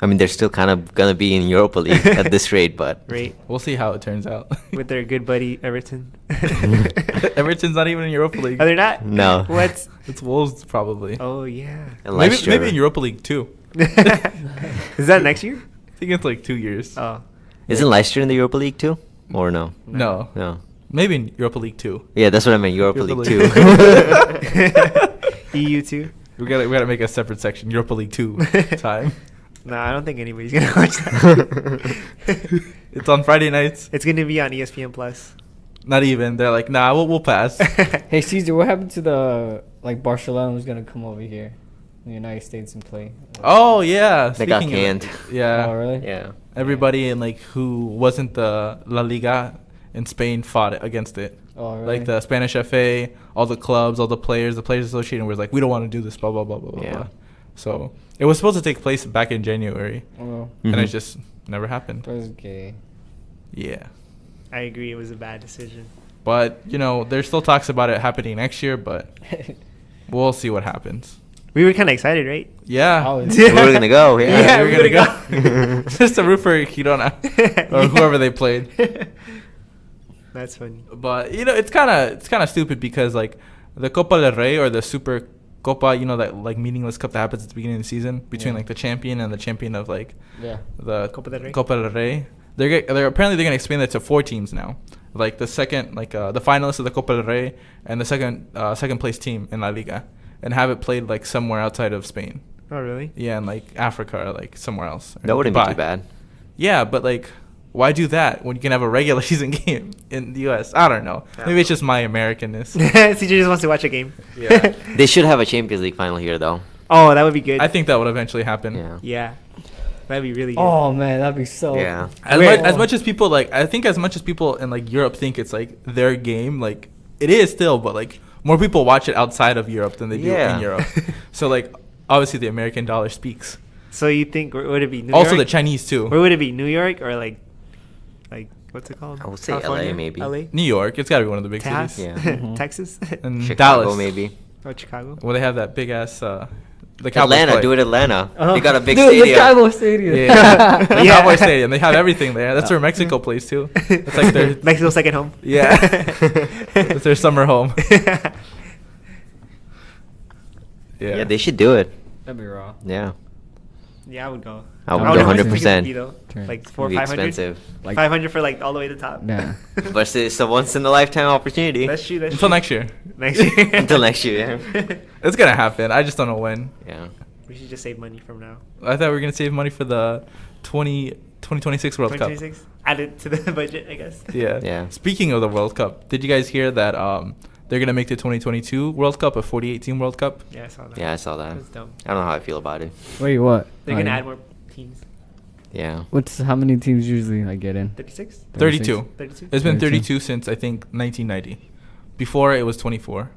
I mean, they're still kind of gonna be in Europa League at this rate, but Right. We'll see how it turns out. With their good buddy Everton. Everton's not even in Europa League. Are they not? No. What? It's Wolves probably. Oh yeah. and maybe Leicester. in Europa League too. Is that next year? I think it's like 2 years. Oh. Isn't Leicester in the Europa League too? Or no? No. No. Maybe in Europa League 2. Yeah, that's what I meant. Europa Europa League League. 2. EU too. We gotta make a separate section. Europa League 2 time. No, I don't think anybody's gonna watch that. It's on Friday nights. It's gonna be on ESPN Plus. Not even. They're like, nah, we'll pass. Hey Caesar, what happened to the Barcelona was gonna come over here, in the United States and play? Oh yeah. They got Speaking of- canned. Yeah. Oh really? Yeah. Everybody in like who wasn't the La Liga in Spain fought against it. Oh really? Like the Spanish FA, all the clubs, all the players association was like, we don't want to do this, blah blah blah blah blah. Yeah. Blah. So it was supposed to take place back in January, Oh, and it Mhm. just never happened. that was gay. Yeah. I agree. It was a bad decision. But there's still talks about it happening next year, but we'll see what happens. We were kind of excited, right? Yeah. Oh, We were gonna go. Yeah. Yeah, we we were were gonna gonna go. Just to root for Girona or whoever they played. That's funny. But it's kind of stupid because like the Copa del Rey or the Super Copa, that like meaningless cup that happens at the beginning of the season between Yeah. like the champion and the champion of like Yeah. the Copa del Rey? Copa del Rey. They're apparently gonna expand it to 4 teams now. Like the second, like the finalists of the Copa del Rey and the second place team in La Liga, and have it played like somewhere outside of Spain. Oh really? Yeah, in like Africa or like somewhere else. Or That wouldn't be Dubai. too bad. Yeah, but like, why do that when you can have a regular season game in the U.S.? I don't know. Maybe it's just my Americanness. CJ just wants to watch a game. Yeah. They should have a Champions League final here, though. Oh, that would be good. I think that would eventually happen. Yeah. Yeah. That'd be really good. Oh man, that'd be so. Yeah. As much as people like, I think as much as people in like Europe think it's like their game, like it is still, but like more people watch it outside of Europe than they do Yeah. in Europe. So like, obviously the American dollar speaks. So you think would it be New Also York? the Chinese too. Or would it be New York or like what's it called? I would say LA California? maybe. LA? New York, it's got to be one of the big Tejas? cities. Yeah. Mhm. Texas? And Chicago Dallas, maybe. Oh, Chicago? where they have that big ass. The Cowboys Atlanta, play. do it Atlanta. Oh. They got a big Dude, the stadium. Cowboy Stadium. Yeah, the Yeah. Cowboy Stadium. They have everything there. That's where Mexico plays too. It's like their Mexico's second home. Yeah. It's their summer home. Yeah, they should do it. That'd be raw. Yeah. Yeah, I would go. I would don't go know how much 100%. it would be, though. Like It'd 400, be 500? expensive. Like 500 for like all the way to the top. Yeah. But it's a once in a lifetime opportunity. That's true. That's Until true. next year. Next year. Until next year, yeah. It's gonna happen. I just don't know when. Yeah. We should just save money from now. I thought we were gonna save money for the 2026 World Cup. 2026? Add it to the budget, I guess. Yeah. Yeah. Speaking of the World Cup, did you guys hear that they're gonna make the 2022 World Cup a 48-team World Cup? Yeah, I saw that. Yeah, I saw that. That's dumb. I don't know how I feel about it. Wait, what? They're Oh, going to yeah. add more teams. Yeah. What's how many teams usually like get in? 36? 32. 32? It's been 32. 32 since I think 1990. Before it was 24.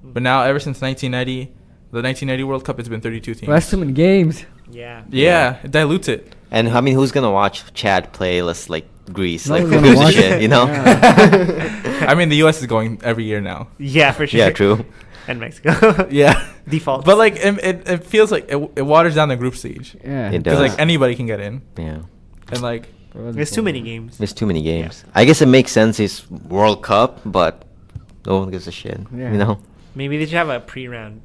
But now ever since 1990, the 1990 World Cup, it's been 32 teams. Well, that's too many games. Yeah. Yeah, it dilutes it. And I mean, who's gonna watch Chad play less like Greece. No Like, one's who gonna gives a watch shit, it. you know? Yeah. I mean, the U.S. is going every year now. Yeah, for sure. Yeah, true. And Mexico. Yeah. Default. But like it feels like it waters down the group stage Yeah. It because does. like anybody can get in, Yeah. and like There's too many games. There's too many games. I guess it makes sense. It's World Cup, but no one gives a shit. Yeah. You know? Maybe they should have a pre-round.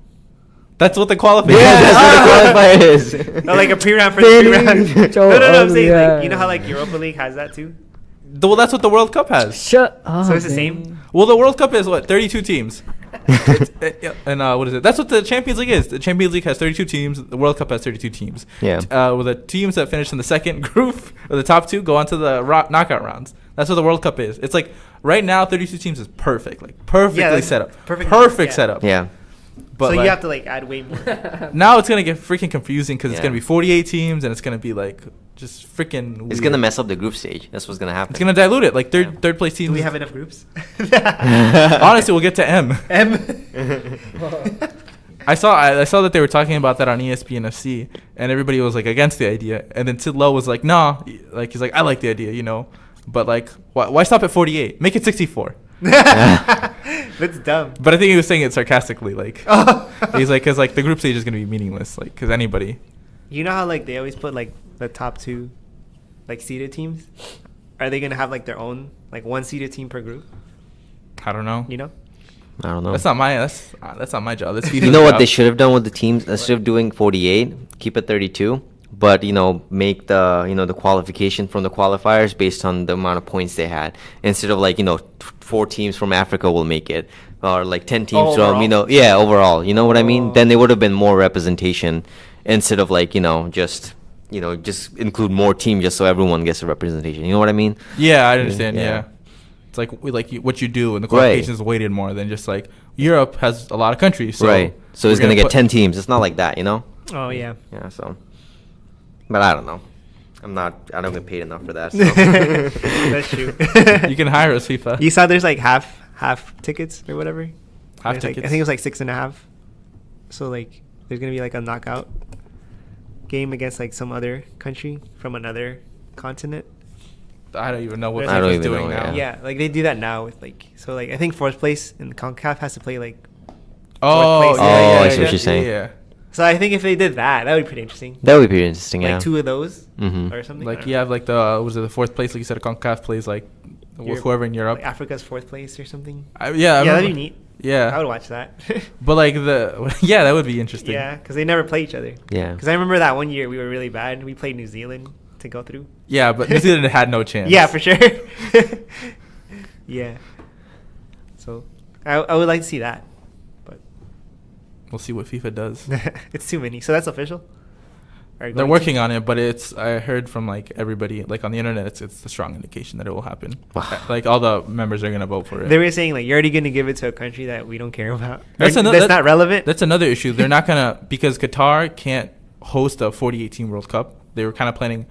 that's what the qualifier. Yeah, that's what the qualifier is. No, like a pre-round for the pre-round. Joe, No, I'm saying yeah. like you know how like Europa League has that too. Well, that's what the World Cup has. Shut up. So it's the man. same? Well, the World Cup is what 32 teams. And what is it? That's what the Champions League is. The Champions League has 32 teams. The World Cup has 32 teams. Yeah. With the teams that finish in the second group or the top two go on to the knockout rounds. That's what the World Cup is. It's like right now 32 teams is perfect, like perfectly that's set up, perfect, perfect yeah. setup. Yeah. But so like, you have to like add way more. now it's gonna get freaking confusing because it's Yeah. gonna be 48 teams and it's gonna be like just freaking. It's weird. gonna mess up the group stage. That's what's gonna happen. It's gonna dilute it. Like Yeah. third place Do teams. we have enough groups? Honestly, we'll get to M. I saw that they were talking about that on ESPN FC, and everybody was like against the idea. And then Sid Lowe was like, "Nah," like he's like, "I like the idea, you know, but like, why stop at 48? Make it 64." That's dumb. But I think he was saying it sarcastically, like Oh. he's like, because like the group stage is gonna be meaningless, like because anybody. You know how like they always put like the top two, like seeded teams. Are they gonna have like their own like one seeded team per group? I don't know. You know. I don't know. That's not my job. That's You know what they should have done with the teams? Instead of doing 48, keep it 32. But make the qualification from the qualifiers based on the amount of points they had. Instead of 4 teams from Africa will make it, or like 10 teams from overall. You know what I mean? Then there would have been more representation instead of just include more teams just so everyone gets a representation. You know what I mean? Yeah, I understand. Yeah. Yeah. It's like what you do, and the qualification is weighted more than just like Europe has a lot of countries. So right. So it's gonna get 10 teams. It's not like that, you know? Oh yeah. Yeah. So, but I don't know. I don't get paid enough for that. So. That's true. You can hire us, FIFA. You saw there's like half tickets or whatever. Half There's, tickets. I think it was like 6.5. So like there's gonna be like a knockout game against like some other country from another continent. I don't even know what I FIFA's don't even doing know, now. Yeah, like they do that now with like I think fourth place in CONCACAF has to play like. Oh, Fourth place. I see what you're saying. Yeah. So I think if they did that would be pretty interesting. That would be interesting. Yeah. Like 2 of those Mhm. or something. Like you have like the fourth place, like you said, CONCACAF plays like with whoever in Europe. Like Africa's 4th place or something. I Yeah, that'd be remember- neat. Yeah. I would watch that. But like that would be interesting. Yeah, because they never play each other. Yeah. Because I remember that one year we were really bad. We played New Zealand to go through. Yeah, but New Zealand had no chance. Yeah, for sure. Yeah. So I would like to see that, but We'll see what FIFA does. it's too many. So that's official. They're working on it, but I heard from like everybody, like on the internet, it's a strong indication that it will happen. Wow. Like all the members are gonna vote for it. They were saying like you're already gonna give it to a country that we don't care about. That's Not relevant. That's another issue. They're not gonna, because Qatar can't host a 48 team World Cup. They were kind of planning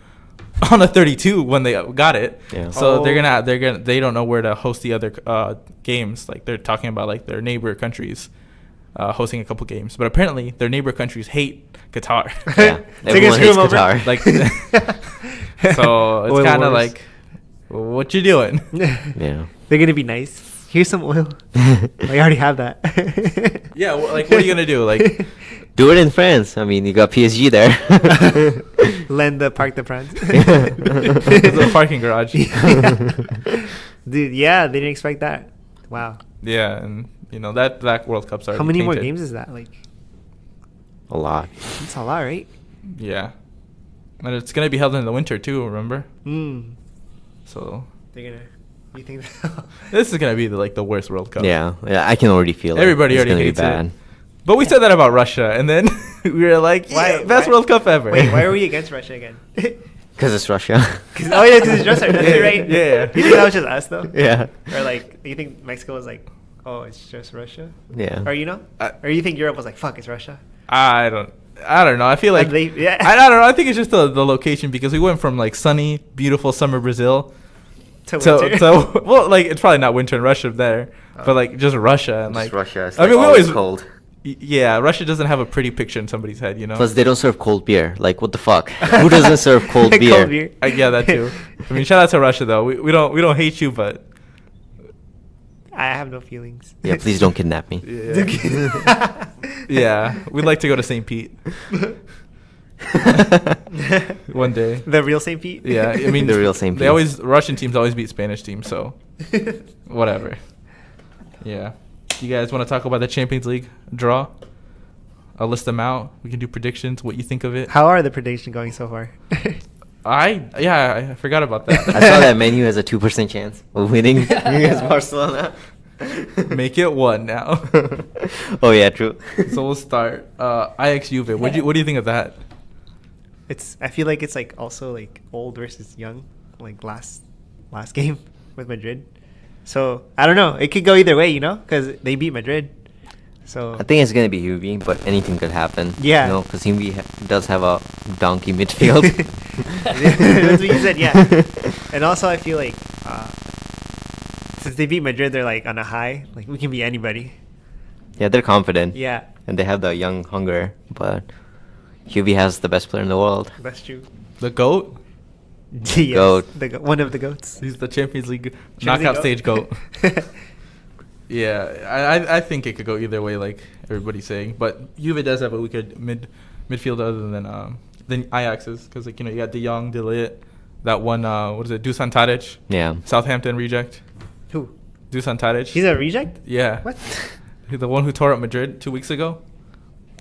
on a 32 when they got it. Yeah. So they don't know where to host the other games. Like they're talking about like their neighbor countries hosting a couple games, but apparently their neighbor countries hate Qatar. Yeah. So you can Everyone screw hates 'em over? Qatar. Like, so it's Oil kind of wars. like, what you doing? Yeah. They're gonna be nice. Here's some oil. I already have that. Yeah, like what are you gonna do? Like, Do it in France. I mean, you got PSG there. Lend the Parc de France. it's a parking garage. Dude, yeah, they didn't expect that. Wow. Yeah, and that World Cup's already How many more tainted. games is that? Like, A lot. it's a lot, right? Yeah, and it's gonna be held in the winter too. Remember? Mm. So They're gonna. You think? this is gonna be the worst World Cup. Yeah. I can already feel it. Everybody it's already gonna hates be bad. it. But we said that about Russia, and then we were like, Why- yeah, best why- World Cup ever. Wait, why are we against Russia again? Because it's Russia. Oh yeah, because it's Russia. That's it, right? Yeah. You think that was just us though? Yeah. Or like, you think Mexico was like, oh, it's just Russia? Yeah. Or or you think Europe was like, fuck, it's Russia? I don't know. I feel like Yeah. I don't know. I think it's just the location, because we went from like sunny, beautiful summer Brazil to winter. to well, like it's probably not winter in Russia there, but like just Russia and Just like Russia. It's I mean, we always always cold. Yeah, Russia doesn't have a pretty picture in somebody's head, you know. Plus, they don't serve cold beer. Like, what the fuck? Who doesn't serve cold beer? Cold beer. Yeah, that too. I mean, shout out to Russia though. We don't hate you, but I have no feelings. Yeah, please don't kidnap me. yeah, yeah, we'd like to go to St. Pete one day. The real St. Pete. Yeah, I mean The real St. They Pete. Russian teams always beat Spanish teams, so whatever. Yeah. You guys want to talk about the Champions League draw? I'll list them out. We can do predictions. What you think of it? How are the predictions going so far? I forgot about that. I saw that Menu has a 2% chance of winning against Barcelona. Make it 1 now. Oh yeah, true. So we'll start. Ajax Juve. What do you think of that? I feel like it's like also like old versus young, like last game with Madrid. So I don't know. It could go either way, you know, because they beat Madrid. So I think it's gonna be Juve, but anything could happen. Yeah. You know, because Juve does have a donkey midfield. That's what you said, yeah. And also, I feel like since they beat Madrid, they're like on a high. Like we can beat anybody. Yeah, they're confident. Yeah, And they have the young hunger, but Juve has the best player in the world. that's true. The GOAT? Yes, Goat. One of the goats. He's the Champions League Champions knockout League stage GOAT. Yeah, I think it could go either way, like everybody's saying. But Juve does have a weaker midfield other than Ajax's, because like you got De Jong, De Ligt, that one what is it, Dusan Tadic, Yeah. Southampton reject. Who? Dusan Tadic. He's a reject? Yeah. What? The one who tore up Madrid 2 weeks ago.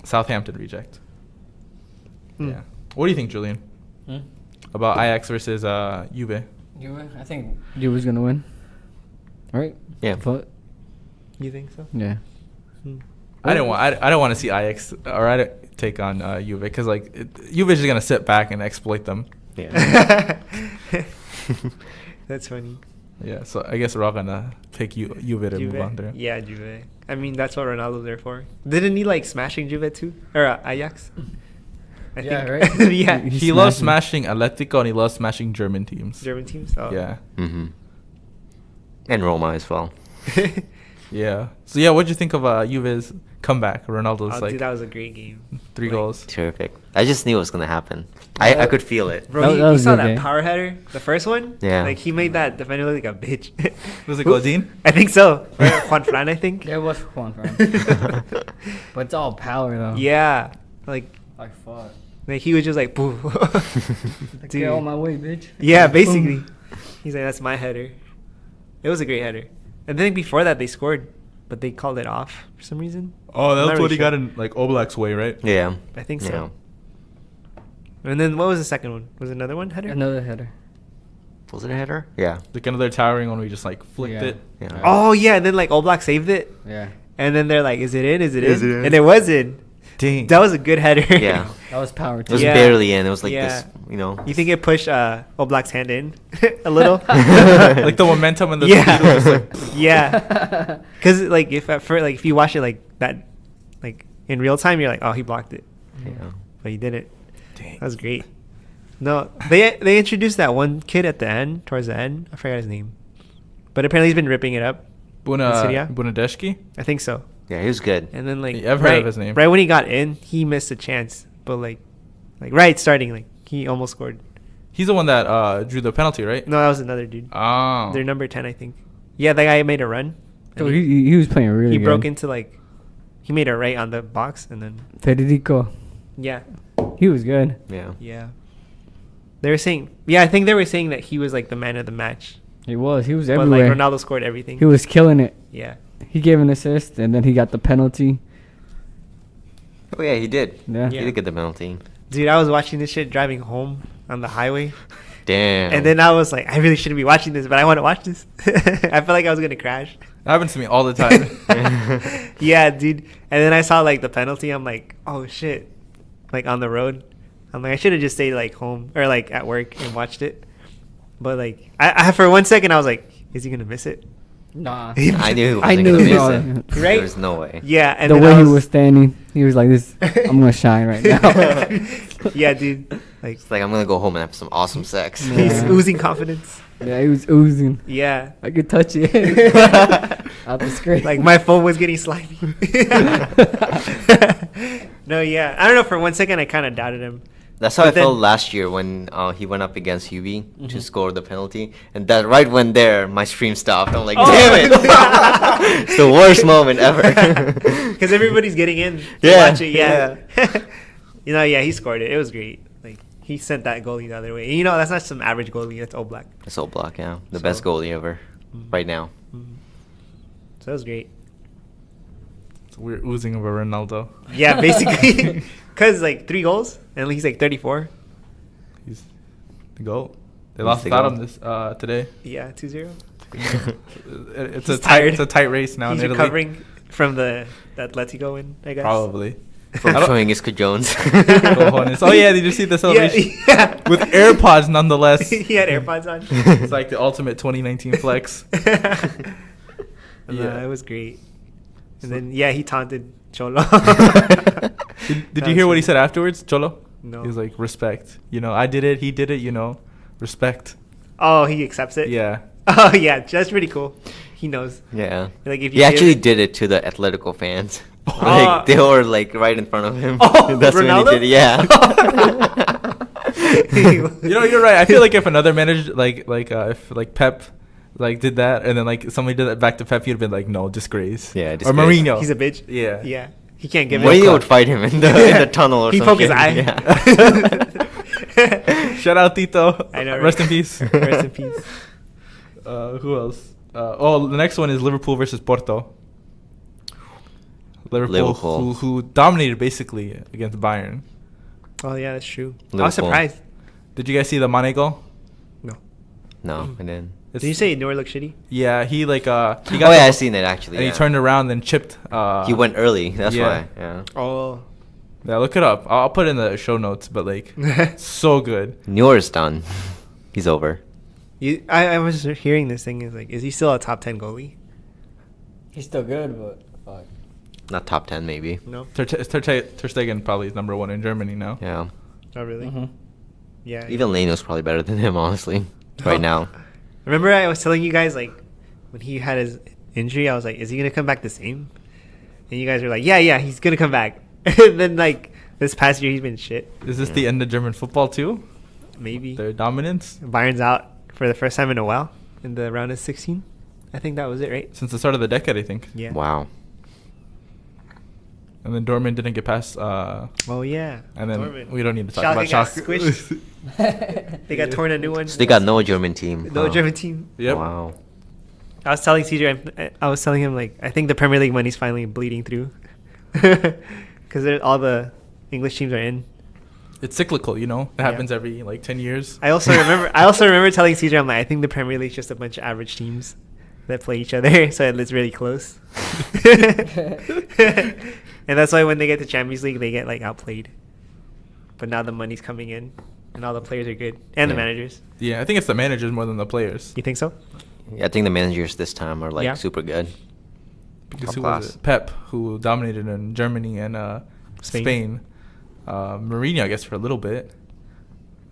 Southampton reject. Hmm. Yeah. What do you think, Julian, about Ajax versus Juve? I think Juve's gonna win. Right? Yeah. But You think so? yeah. Hmm. I don't want to see Ajax take on Juve, because like Juve is just gonna sit back and exploit them. Yeah. That's funny. Yeah, so I guess we're all gonna pick Juve to move on there. Yeah, Juve. I mean, that's what Ronaldo's there for. Didn't he like smashing Juve too? Or Ajax? I Yeah, think. right? Yeah. He loves smashing Atletico and he loves smashing German teams. German teams? Oh. Yeah, Mm-hmm. And Roma as well. yeah. So yeah, what'd you think of Juve's comeback? Ronaldo's Dude, that was a great game. 3 like- goals. Terrific. I just knew it was gonna happen. I could feel it. Bro, That you was saw a good that game. power header? The first one? Yeah. Like, he made that defender look like a bitch. Was it Who? Godin? I think so. Juan Fran, I think. There was Juan Fran. But it's all power though. Yeah. Like Fuck. he was just like, boo. Like, get on my way, bitch. Yeah, Boom. basically. He's like, that's my header. It was a great header. And then before that, they scored, but they called it off for some reason. Oh, I'm that's not what really he got sure. in like Oblak's way, right? Yeah. I think so. Yeah. And then what was the second one? Was it another one header? Another header. Was it a header? Yeah. Like another towering one where he just like flicked Yeah. it. Yeah. Oh yeah, and then like Oblak saved it, Yeah. and then they're like, "Is it in? Is it Is in?" it in? And it was in. Dang. That was a good header. Yeah. That was power It too. was Yeah. barely in. It was like Yeah. this, you know. You think it pushed Oblak's hand in a little? Like the momentum and the Yeah. speed was just like Yeah, because like if you watch it like that, like in real time, you're like, "Oh, he blocked it," Yeah. but he didn't. dang. That was great. No, they introduced that one kid at the end, towards the end. I forgot his name, but apparently he's been ripping it up. Syria? Bunadeshki? I think so. Yeah, he was good. And then like Yeah, I've heard of his name. right when he got in, he missed a chance, but like right starting, like he almost scored. He's the one that drew the penalty, right? No, that was another dude. Oh. They're number 10, I think. Yeah, that guy made a run. and So he was playing really he good. broke into like he made a right on the box, and then Federico. yeah, He was good. Yeah. yeah. They were saying, yeah, I think they were saying that he was like the man of the match. He was. He was But everywhere. like Ronaldo scored everything. He was killing it. Yeah. He gave an assist and then he got the penalty. Oh yeah, he did. Yeah. Yeah. He did get the penalty. Dude, I was watching this shit driving home on the highway. Damn. And then I was like, I really shouldn't be watching this, but I want to watch this. I felt like I was going to crash. That happens to me all the time. Yeah, dude. And then I saw like the penalty. I'm like, oh shit. Like on the road. I'm like, I should have just stayed like home or like at work and watched it. But like, I for 1 second, I was like, is he going to miss it? Nah. I knew he wasn't I knew gonna it miss was. it. Right? There was no way. Yeah. And The then way I he was standing, he was like this. I'm gonna shine right now. Yeah, dude. Like, It's like I'm gonna go home and have some awesome sex. Yeah. he's oozing confidence. Yeah, he was oozing. Yeah. I could touch it. Out the screen. Like my phone was getting slimy. No, yeah. I don't know. For 1 second, I kind of doubted him. That's how But I felt then- last year when he went up against UB to score the penalty, and that right when there, my stream stopped. I'm like, Oh. damn it! It's the worst moment ever. Because everybody's getting in to Yeah, watch it. Yeah. You know, yeah, he scored it. It was great. Like he sent that goalie the other way. And, you know, that's not some average goalie. That's all black. It's all block, yeah. The So- best goalie ever, right now. So it was great. We're oozing over Ronaldo. Yeah, basically. Because like 3 goals and he's like 34. He's the goal. They He's lost the without goal. him this today. Yeah, 2-0. It's He's a tired. It's a tight race now He's in Italy. recovering from the Atletico win, I guess. Probably. From I don't- showing Isco Jones. Cojones. Oh yeah, did you see the celebration? Yeah. With AirPods nonetheless. He had AirPods on. It's like the ultimate 2019 flex. Yeah, it was great. And then he taunted Cholo. Did you hear what he said afterwards, Cholo? No. He was like, respect. You know, I did it, he did it, you know, respect. Oh, he accepts it. Yeah. Oh yeah, that's pretty cool. He knows. Yeah. Like if He you actually give- did it to the Atletico fans. Oh. Like they were like right in front of him. Oh, That's when he Ronaldo? did it. Yeah. You know, you're right. I feel like if another manager, if like Pep, like did that, and then like somebody did that back to Pep, he'd have been like, no, disgrace. Yeah, Or disgrace. Mourinho. He's a bitch. Yeah. Yeah. He can't give Mourinho it. would fight him in the tunnel or He something. poked his eye. Yeah. Shout out Tito. I know, right? Rest in peace. Rest in peace. Who else? The next one is Liverpool versus Porto. Liverpool. Who dominated basically against Bayern. Oh yeah, that's true. I was Liverpool. surprised. Did you guys see the Mane goal? No. No, and then. Did you say Noor looked shitty? Yeah, he he got. Oh yeah, I the- seen it actually. And Yeah. he turned around and chipped. He went early. That's yeah. why. Yeah. Oh. Yeah, look it up. I'll put it in the show notes, but like, so good. Neuer's done. He's over. I was hearing this thing is like, is he still a top 10 goalie? He's still good, but fuck. Not top 10 maybe. No. Ter Stegen probably is number 1 in Germany now. Yeah. Oh really? Mm-hmm. Yeah. Even Leno's probably better than him, honestly. Right now. Remember I was telling you guys like when he had his injury, I was like, is he gonna come back the same? And you guys were like, yeah, he's gonna come back. And then like this past year he's been shit. Is this the end of German football too? Maybe. Their dominance Bayern's out for the first time in a while in the round of 16. I think that was it, right? since the start of the decade, I think. Yeah. Wow. And then Dortmund didn't get past. Oh yeah. And then Dortmund. we don't need to talk Schalke about got Schalke. squished. They got torn a new one. So they got no German team. No huh? German team. Yep. Wow. I was telling CJ, I was telling him like I think the Premier League money's finally bleeding through, because all the English teams are in. It's cyclical, you know. It Yeah. happens every like 10 years. I also remember telling CJ, I'm like, I think the Premier League's just a bunch of average teams that play each other, so it's really close. And that's why when they get to Champions League, they get like outplayed. But now the money's coming in, and all the players are good, and the Yeah. managers. Yeah, I think it's the managers more than the players. You think so? I think the managers this time are like Yeah. super good. Because Top who class. was it? Pep, who dominated in Germany and Spain. Mourinho, I guess, for a little bit.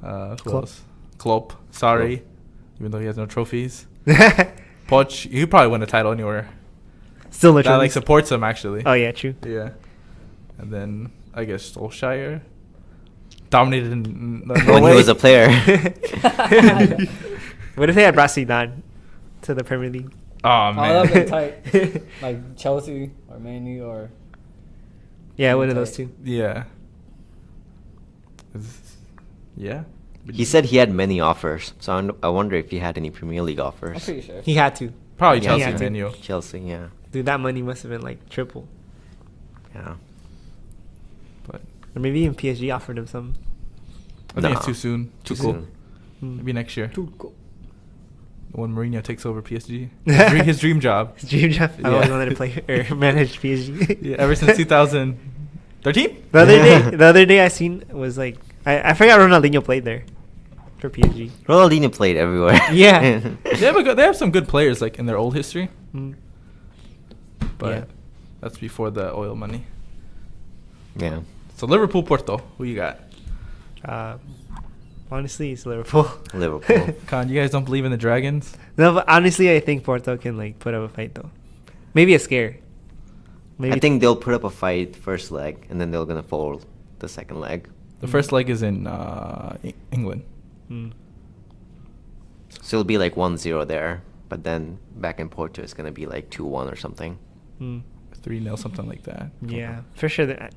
Who Klopp. else? Klopp. Sorry. Even though he has no trophies. Poch, he probably win a title anywhere. Still no That like trophies. supports him, actually. Oh yeah, true. Yeah. And then, I guess, Solskjaer. Dominated in When Norway. he was a player. What if they had brought Zidane to the Premier League? Oh, Oh, man. that'd be tight. Like Chelsea or Man U or. Yeah, one of those two. Yeah. Yeah. He said he had many offers, so I wonder if he had any Premier League I'm offers. pretty sure. He had to. Probably Yeah, Chelsea he had and to. Man U. Chelsea, yeah. Dude, that money must have been like triple. Yeah. But Or maybe even PSG offered him some. I think Nah. it's too soon. Too Too cool. soon. Maybe next year. Too cool. When Mourinho takes over PSG. His dream job. His dream job. I Yeah. always wanted to play or manage PSG. Yeah, ever since 2013? The other day I seen was like I forgot Ronaldinho played there for PSG. Ronaldinho played everywhere. Yeah. They have some good players like in their old history, Mm. but Yeah. that's before the oil money. Yeah. So Liverpool, Porto, who you got? Honestly, it's Liverpool. Liverpool. Con, you guys don't believe in the Dragons? No, but honestly, I think Porto can like put up a fight though. Maybe a scare. Maybe I think they'll put up a fight first leg, and then they're gonna fold the second leg. The first leg is in England. Mm. So it'll be like 1-0 there, but then back in Porto it's gonna be like 2-1 or something. Mm. 3-0, something like that. Yeah, for sure. They're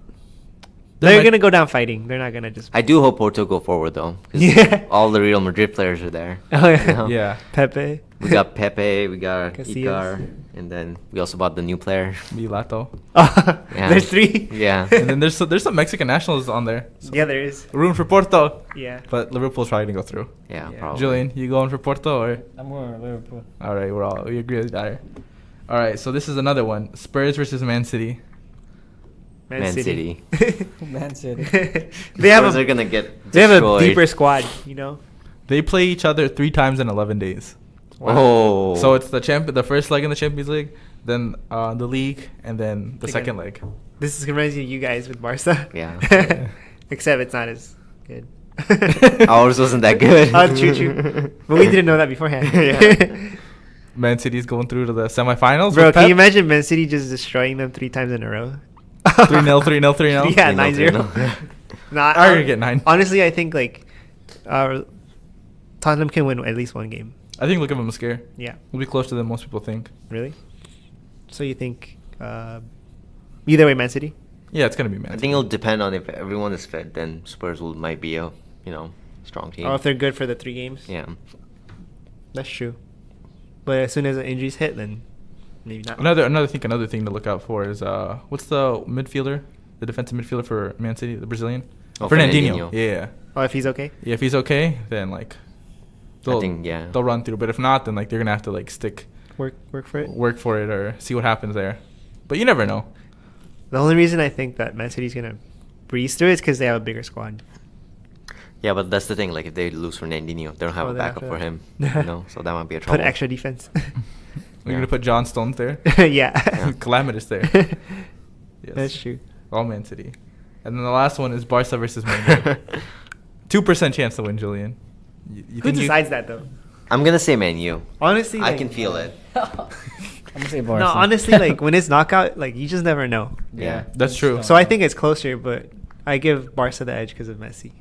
might- gonna go down fighting. They're not gonna just. I do hope Porto go forward though, 'cause Yeah. all the Real Madrid players are there. Oh yeah. You know? Yeah. Pepe. We got Pepe, we got Casillas. Icar, and then we also bought the new player. Milato. Oh, Yeah. there's 3. Yeah. And then there's some Mexican nationals on there. So Yeah, there is. room for Porto. Yeah. But Liverpool's probably gonna go through. Yeah, Yeah. probably. Julian, you going for Porto or? I'm going with Liverpool. All right, we agree with that. All right, so this is another one: Spurs versus Man City. Man City. Man City. they have Spurs are a gonna get they have a destroyed. deeper squad, you know. They play each other 3 times in 11 days. Oh. So it's the first leg in the Champions League, then the league, and then the second leg. This is reminds you guys with Barca. Yeah. Except it's not as good. Ours wasn't that good. Oh, true. But we didn't know that beforehand. Yeah. Man City's going through to the semifinals. Bro, with can Pep. you imagine Man City just destroying them 3 times in a row? 3-0, 3-0, 3-0? Yeah, 3-0, 9-0. Nah, I'm gonna get 9. Honestly, I think Tottenham can win at least 1 game. I think look at them a scare. Yeah. We'll be closer than most people think. Really? So you think either way, Man City? Yeah, it's gonna be Man I City. think it'll depend on if everyone is fit. Then Spurs might be a strong team. Oh, if they're good for the 3 games? Yeah. That's true. But as soon as the injuries hit, then maybe not. Another thing to look out for is what's the midfielder, the defensive midfielder for Man City, the Brazilian? Oh, Fernandinho. Fernandinho. Yeah. Oh, if he's okay? Yeah, if he's okay, then like I think, yeah. they'll run through. But if not, then like they're gonna have to like Work for it? work for it or see what happens there. But you never know. The only reason I think that Man City's going to breeze through is because they have a bigger squad. Yeah, but that's the thing. Like, if they lose Fernandinho, they don't have Oh, a they have backup to- for him. So that might be a Put trouble. extra defense. We're Yeah. gonna put John Stones there. Yeah. Calamitous there. Yes. That's true. All Man City. And then the last one is Barca versus Man U. 2% chance to win, Julian. You Who think decides that, though? I'm gonna say Man U. Honestly, I like, can feel it. I'm gonna say Barca. No, honestly, like when it's knockout, like you just never know. Yeah. That's true. So I think it's closer, but I give Barca the edge because of Messi.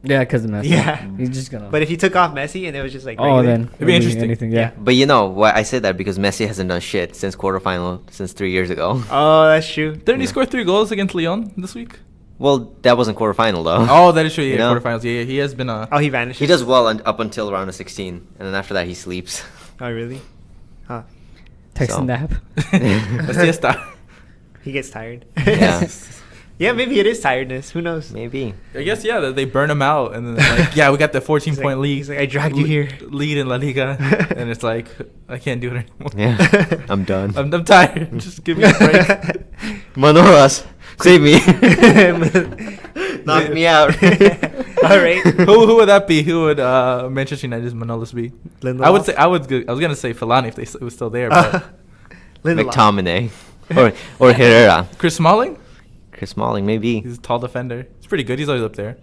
Yeah, because of Messi. Yeah. He's just gonna. But if you took off Messi and it was just like oh, regular, then It'd be interesting. Anything, yeah. But you know why I said that? Because Messi hasn't done shit since quarterfinal since 3 years ago. Oh, that's true. Didn't he Yeah. score 3 goals against Lyon this week? Well, that wasn't quarterfinal though. Oh, that is true. Yeah, You know? quarterfinals. Yeah, he has been a. Oh, he vanishes. He does well up until round of 16, and then after that he sleeps. Oh, really? Huh. Text So. and nap. a siesta. He gets tired. Yeah. Yeah, maybe it is tiredness. Who knows? Maybe. I guess yeah, they burn him out, and then they're like, yeah, we got the 14-point lead. He's like, I dragged you here. Lead in La Liga, and it's like I can't do it anymore. Yeah. I'm done. I'm tired. Just give me a break. Manolas, save me. Knock me out. All right. who would that be? Who would Manchester United's Manolas be? Lindelof? I was gonna say Fellaini if it was still there, but Lindelof. McTominay. Or Herrera. Chris Smalling, Chris Smalling, maybe. he's a tall defender. He's pretty good. He's always up there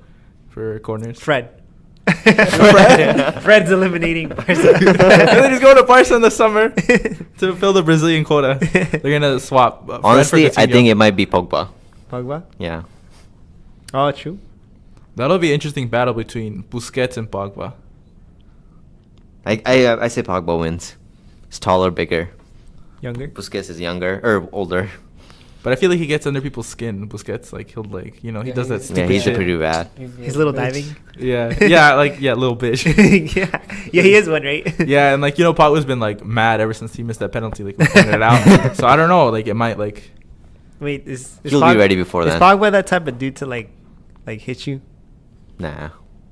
for corners. Fred. Fred. Fred's eliminating Barca. And then he's going to Barca in the summer to fill the Brazilian quota. They're gonna swap. Fred for Honestly, I Coutinho. think it might be Pogba. Pogba? Yeah. Oh, true. That'll be an interesting battle between Busquets and Pogba. I say Pogba wins. He's taller, bigger. Younger? Busquets is younger or older. But I feel like he gets under people's skin. Busquets, like he'll like he Yeah, does that he's- stupid Yeah, he's shit. pretty bad. His little diving? Yeah, little bitch. Yeah, he is one, right? Yeah, and like Pogba's been like mad ever since he missed that penalty. Like we pointed it out. So I don't know. Like it might like. Wait, is He'll be ready before is then. Pogba that type of dude to like hit you? Nah.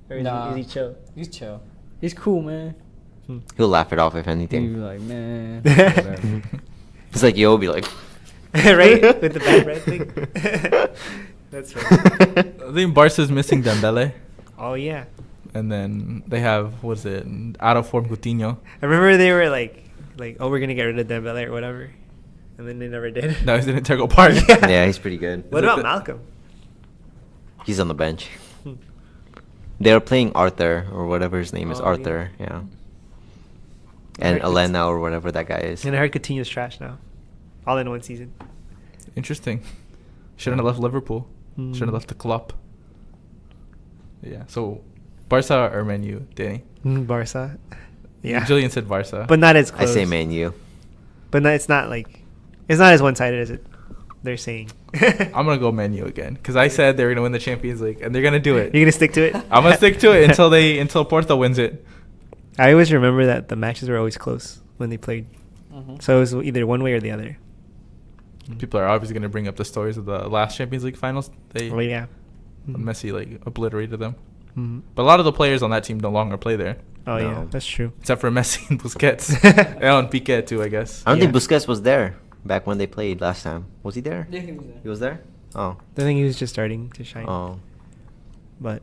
Or is, Nah. he, is he chill? He's chill. He's cool, man. He'll laugh it off if He'd be anything. like, man. whatever. It's like you'll be like Right? With the bad breath thing? That's right. I think Barca's missing Dembele, Oh, yeah. and then they have what's it out of form Coutinho. I remember they were like, oh, we're going to get rid of Dembele or whatever. And then they never did. No, he's in Integral Park. Yeah, he's pretty good. What Is it about the- Malcolm? He's on the bench. Hmm. They were playing Arthur or whatever his name is. Oh, Arthur, yeah. I And heard it's- Elena or whatever that guy is. And I heard Coutinho's trash now. all in one season. Interesting. Shouldn't have left Liverpool. Mm. Shouldn't have left the club. Yeah. So, Barca or Man U, Danny? Barca. Yeah. Julian said Barca. But not as I close. say Man U. But no, it's not as one-sided as they're saying. I'm gonna go Man U again because I said they're gonna win the Champions League and they're gonna do it. You're gonna stick to it. I'm gonna stick to it until Porto wins it. I always remember that the matches were always close when they played, Mhm. so it was either one way or the other. People are obviously gonna bring up the stories of the last Champions League finals. Oh yeah. Messi obliterated them. Mhm. But a lot of the players on that team no longer play there, Oh yeah, No. that's true. except for Messi and Busquets. And Piqué too, I guess. I don't think Yeah. Busquets was there back when they played last time. Was he there? Yeah, he was there. He was there? Oh. I think he was just starting to shine. Oh. But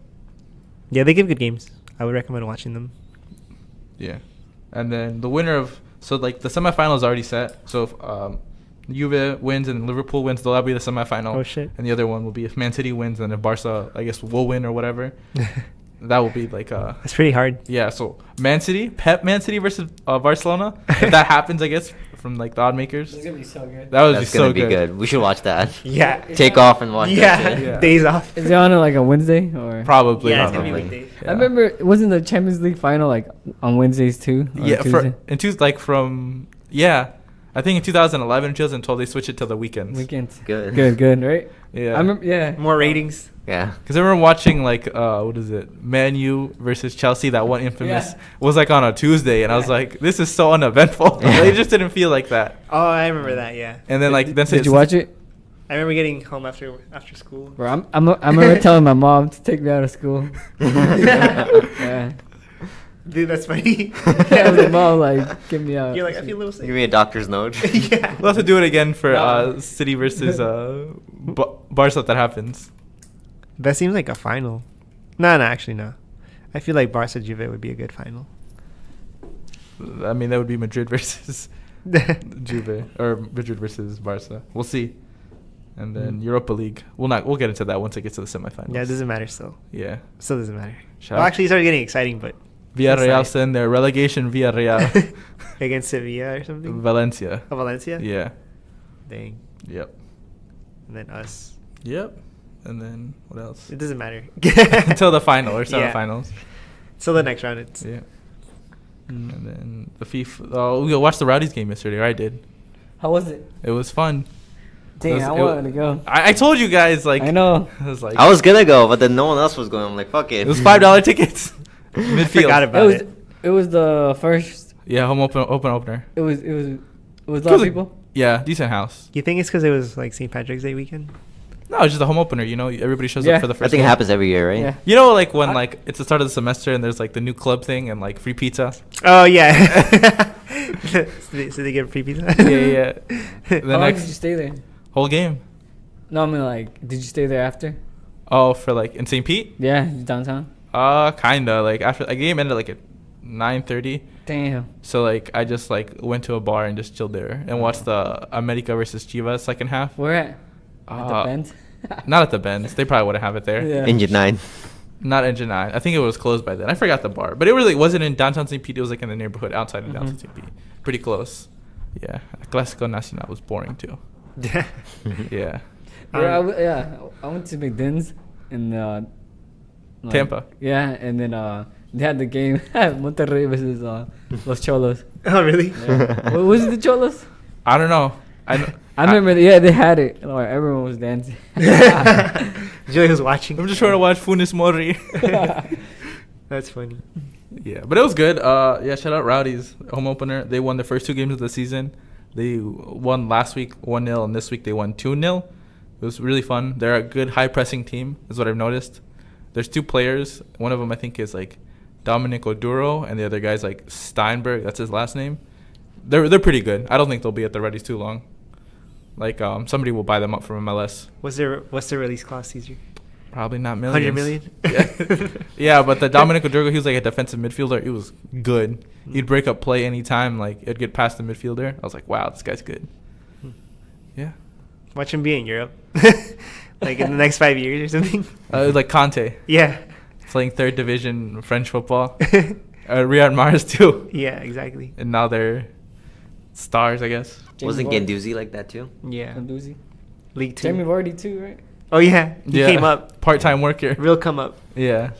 yeah, they give good games. I would recommend watching them. Yeah, and then the winner of the semifinals already set. So if Juve wins and Liverpool wins, that'll be the semifinal. Oh, shit. And the other one will be if Man City wins and if Barca, I guess, will win or whatever. That will be That's pretty hard. yeah. So Man City versus Barcelona. If that happens, I guess from the odd makers, It's gonna be so good. that would That's be gonna so be good. We should watch that. Yeah. Take off and watch Yeah. that. shit. Yeah. Days off. Is it on like a Wednesday or? Probably. Yeah, it's gonna be Probably. weekdays. Yeah. I remember it wasn't the Champions League final like on Wednesdays too. Or Yeah, Tuesday? I think in 2011, 2012 they switched it to the weekends. Weekends. Good. Good, right? Yeah. I remember. Yeah. More ratings. Yeah. Because I remember watching what is it, Man U versus Chelsea, that one infamous Yeah. was on a Tuesday, and I was Yeah. like, this is so uneventful. It just didn't feel like that. Oh, I remember that. Yeah. And then Did you watch it? I remember getting home after school. Bro, I remember telling my mom to take me out of school. Yeah. Dude, that's funny. Yeah, the mom like get me out. You're like, I feel a little sick. Give me a doctor's note. Yeah. We'll have to do it again for No. City versus Barca if that happens. That seems like a final. No, actually no. I feel like Barca Juve would be a good final. I mean, that would be Madrid versus Juve, or Madrid versus Barca. We'll see. And then Europa League. We'll get into that once it gets to the semifinals. Yeah, it doesn't matter still. Yeah. Still doesn't matter. Shout Well, out. actually, it started getting exciting, but Villarreal Inside. send their relegation Villarreal. against Sevilla or something. Valencia. Oh, Valencia. Yeah. Dang. Yep. And then us. Yep. And then what else? It doesn't matter. Until the final or Yeah. semifinals. So the next round, it's Yeah. And then the FIFA. Oh, we watched the Rowdies game yesterday. Or I did. How was it? It was fun. Dang, I wanted to go. I told you guys I know. I was like I was gonna go, but then no one else was going. I'm like, fuck it. it was $5 tickets. Midfield. forgot about it. It was the first. Yeah, home opener. It was a lot of people. Yeah, decent house. You think it's because it was like St. Patrick's Day weekend? No, it's just a home opener. You know, everybody shows Yeah. up for the I first. think it game. happens every year, right? Yeah. You know, like when it's the start of the semester and there's like the new club thing and like free pizza. Oh yeah. so they get free pizza. Yeah. The How long next did you stay there? whole game. No, I mean like, did you stay there after? Oh, for like in St. Pete? Yeah, downtown. Kinda. Like after a game ended like at 9:30. Damn. So like I just like went to a bar and just chilled there and watched the America versus Chivas second half. Where at? At the Bend? Not at the Bends. They probably wouldn't have it there. Yeah. Engine 9. Not Engine 9. I think it was closed by then. I forgot the bar. But it really wasn't in downtown St. Pete. It was like in the neighborhood outside of downtown St. Pete. Pretty close. Yeah. Clásico Nacional was boring too. Yeah. Bro, I went to McDonald's in like, Tampa. Yeah, and then they had the game Monterrey versus Los Cholos. Oh really? Yeah. Was it the Cholos? I don't know. I remember. Yeah, they had it. Like, everyone was dancing. Julie was watching. I'm just trying to watch Funes Mori. That's funny. Yeah, but it was good. Yeah, shout out Rowdies. Home opener. They won the first two games of the season. They won last week 1-0, and this week they won 2-0. It was really fun. They're a good high pressing team, is what I've noticed. There's two players. One of them I think is like Dominic Oduro, and the other guy's like Steinberg. That's his last name. They're pretty good. I don't think they'll be at the Rowdies too long. Like somebody will buy them up from MLS. What's their release clause, Caesar? Probably not millions. 100 million? Yeah. Yeah, but the Dominic Oduro, he was like a defensive midfielder. He was good. He'd break up play anytime. Like it'd get past the midfielder. I was like, wow, this guy's good. Yeah. Watch him be in Europe. Like in the next 5 years or something. Like Conte Yeah. playing third division French football. Riyad Mahrez too. Yeah, exactly. And now they're stars, I guess. Wasn't Vardy. Guendouzi like that too? Yeah. Guendouzi. League 2. Jamie Vardy too, right? Oh yeah. He came up. Part-time worker. Real come up. Yeah.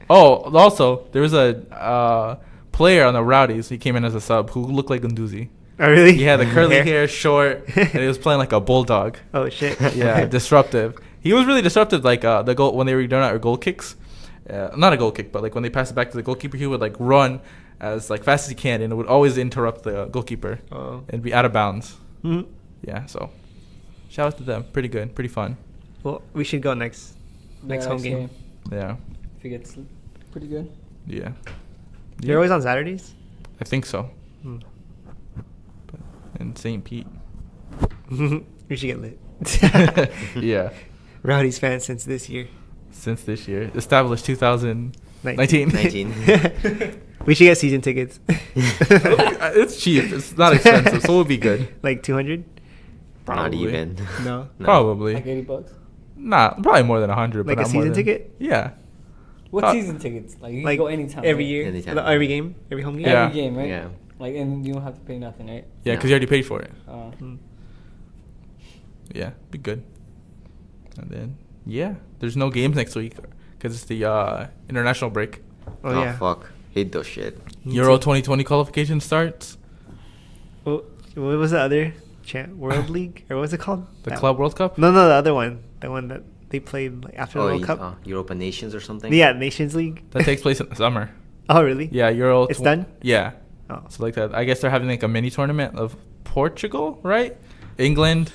Oh, also, there was a player on the Rowdies. He came in as a sub who looked like Guendouzi. Oh really? He had the curly hair, short, and he was playing like a bulldog. Oh shit. Yeah, disruptive. He was really disruptive. Like the goal when they were doing out goal kicks, not a goal kick, but like when they passed it back to the goalkeeper, he would like run as like fast as he can, and it would always interrupt the goalkeeper and be out of bounds. Mhm. Yeah, so shout out to them. Pretty good, pretty fun. Well, we should go next home game. Yeah, If it gets pretty good. yeah. They're always on Saturdays. I think so. Hmm. In St. Pete. We should get lit. Yeah. Rowdies fans since this year. Since this year, established 2019. 19. We should get season tickets. It's cheap. It's not expensive, so it would be good. Like 200? Not Probably. even. No. No. Probably. Like $80. Nah, probably more than 100. Like but a not more season than- ticket? Yeah. What season tickets? Like you Like can go anytime. every right? year? Anytime. Every game? Every home game? Yeah. Every game, right? Yeah. Like and you don't have to pay nothing, right? Yeah, because No. you already paid for it. Mm. Yeah, be good. And then, yeah, there's no games next week because it's the international break. Oh, yeah. Fuck. Hate those shit. Euro 2020 qualification starts. What was the other World League? Or what was it called? The That- Club World Cup? No, the other one. The one that they played like after the Oh, World Cup. Europa Nations or something? Yeah, Nations League. That takes place in the summer. Oh, really? Yeah, Euro. It's done? Yeah. Oh. So like that. I guess they're having like a mini tournament of Portugal, right? England,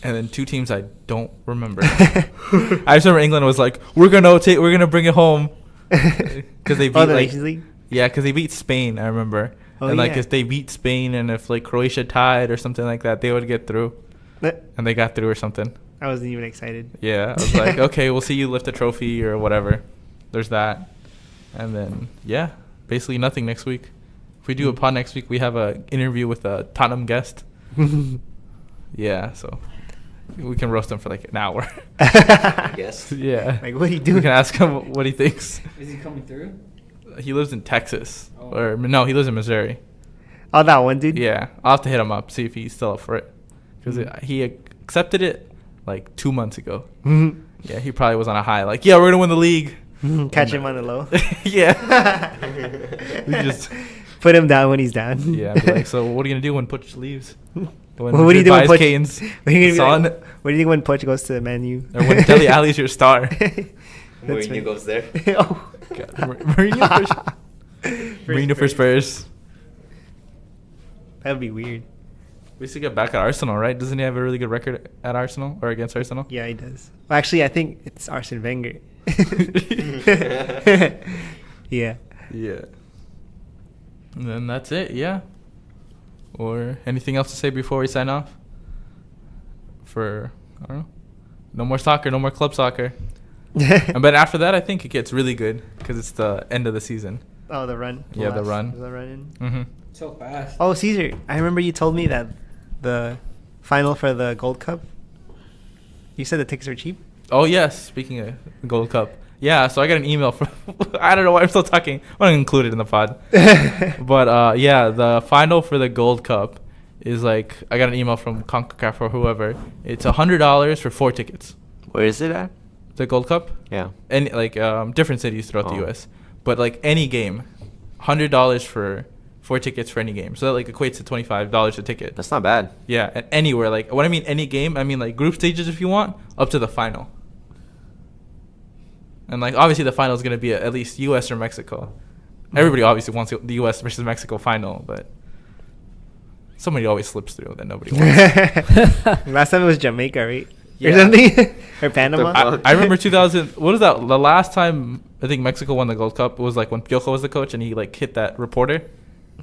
and then two teams I don't remember. I just remember England was like, we're gonna bring it home because they beat Oh, the like Nations League? yeah, because they beat Spain. I remember. Oh, And like yeah. if they beat Spain and if like Croatia tied or something like that, they would get through. And they got through or something. I wasn't even excited. Yeah, I was like, okay, we'll see you lift a trophy or whatever. There's that. And then, yeah, basically nothing next week. If we do a pod next week, we have an interview with a Tottenham guest. Yeah, so we can roast him for like an hour. Yes. Yeah. Like, what are you We doing? can ask him what he thinks. Is he coming through? He lives in Texas. Oh. Or, no, he lives in Missouri. Oh, that one dude? Yeah, I'll have to hit him up, see if he's still up for it. Because he accepted it like 2 months ago. Yeah, he probably was on a high. Like, yeah, we're going to win the league. Catch him on the low. Yeah. We just Put him down when he's down. yeah. Be like, so what are you gonna do when Puch leaves? When What do you do when Madrid buys Puch? Kane's What are you gonna be son? like, what do you think when Puch goes to Man U? Or when Dele Alli's your star? That's funny. goes there. Oh. God, Mourinho for Spurs. That'd be weird. We should get back at Arsenal, right? Doesn't he have a really good record at Arsenal or against Arsenal? Yeah, he does. Well, actually, I think it's Arsene Wenger. Yeah. Yeah. And then that's it, yeah. Or anything else to say before we sign off? I don't know. No more soccer, no more club soccer. And but after that, I think it gets really good because it's the end of the season. Oh, the run. Yeah, the run. The run in. Mm-hmm. So fast. Oh, Caesar, I remember you told me that the final for the Gold Cup, you said the tickets are cheap? Oh, yes. Speaking of the Gold Cup. Yeah, so I got an email from... I don't know why I'm still talking. I'm going to include it in the pod. But, yeah, the final for the Gold Cup is like... I got an email from CONCACAF or whoever. It's $100 for 4 tickets. Where is it at? The Gold Cup? Yeah. Any like different cities throughout the Oh. U.S. But, like, any game. $100 for 4 tickets for any game. So that, like, equates to $25 a ticket. That's not bad. Yeah, and anywhere. Like, when I mean any game, I mean, like, group stages if you want, up to the final. And, like, obviously the final is going to be at least U.S. or Mexico. Everybody obviously wants the U.S. versus Mexico final, but somebody always slips through that nobody wants. Last time it was Jamaica, right? Yeah. Or something? Or Panama? I remember 2000. What was that? The last time I think Mexico won the Gold Cup was like when Piojo was the coach and he like hit that reporter.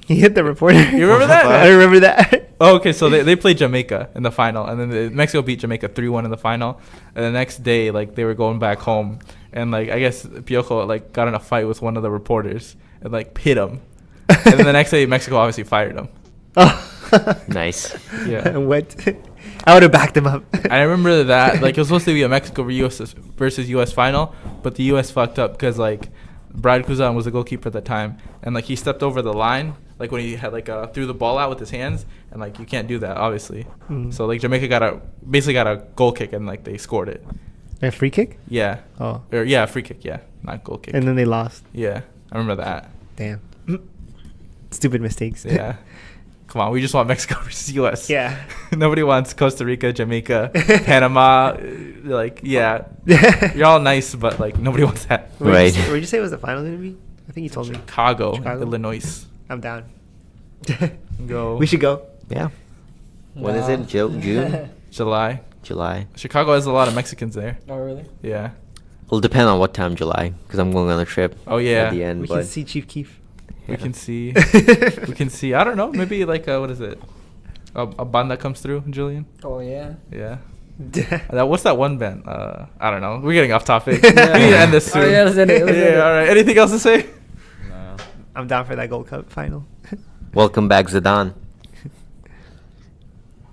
He hit the reporter. You remember that? I remember that. Oh, okay. So they played Jamaica in the final, and then Mexico beat Jamaica 3-1 in the final. And the next day, like they were going back home, and like I guess Piojo like got in a fight with one of the reporters and like hit him. And then the next day, Mexico obviously fired him. Oh. Nice. Yeah. What? I would have backed him up. I remember that like it was supposed to be a Mexico versus U.S. final, but the U.S. fucked up because like Brad Kuzan was the goalkeeper at the time, and like he stepped over the line like when he had like threw the ball out with his hands, and like you can't do that obviously. Mm. So like Jamaica basically got a goal kick, and like they scored it. A free kick? Yeah. Oh. Or yeah, free kick. Yeah, not goal kick. And then they lost. Yeah, I remember that. Damn. Stupid mistakes. Yeah. Come on, we just want Mexico versus U.S. Yeah. Nobody wants Costa Rica, Jamaica, Panama. Like, yeah, you're all nice, but like nobody wants that. Right. Where'd you say was the final going to be? I think you told me. Chicago, Chicago? Illinois. I'm down. Go. We should go. Yeah. When is it? June? July. July. Chicago has a lot of Mexicans there. Oh, really? Yeah. Will depend on what time July, because I'm going on a trip. Oh, yeah. At the end, We but can see Chief Keef. We Yeah. can see. We can see. I don't know. Maybe like what is it? A band that comes through, Julian. Oh, yeah. Yeah. What's that one band? I don't know. We're getting off topic. We need to end this soon. Oh, yeah, let's end it. Let's end it. All right. Anything else to say? No. I'm down for that Gold Cup final. Welcome back, Zidane.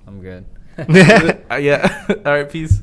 I'm good. Yeah. All right. Peace.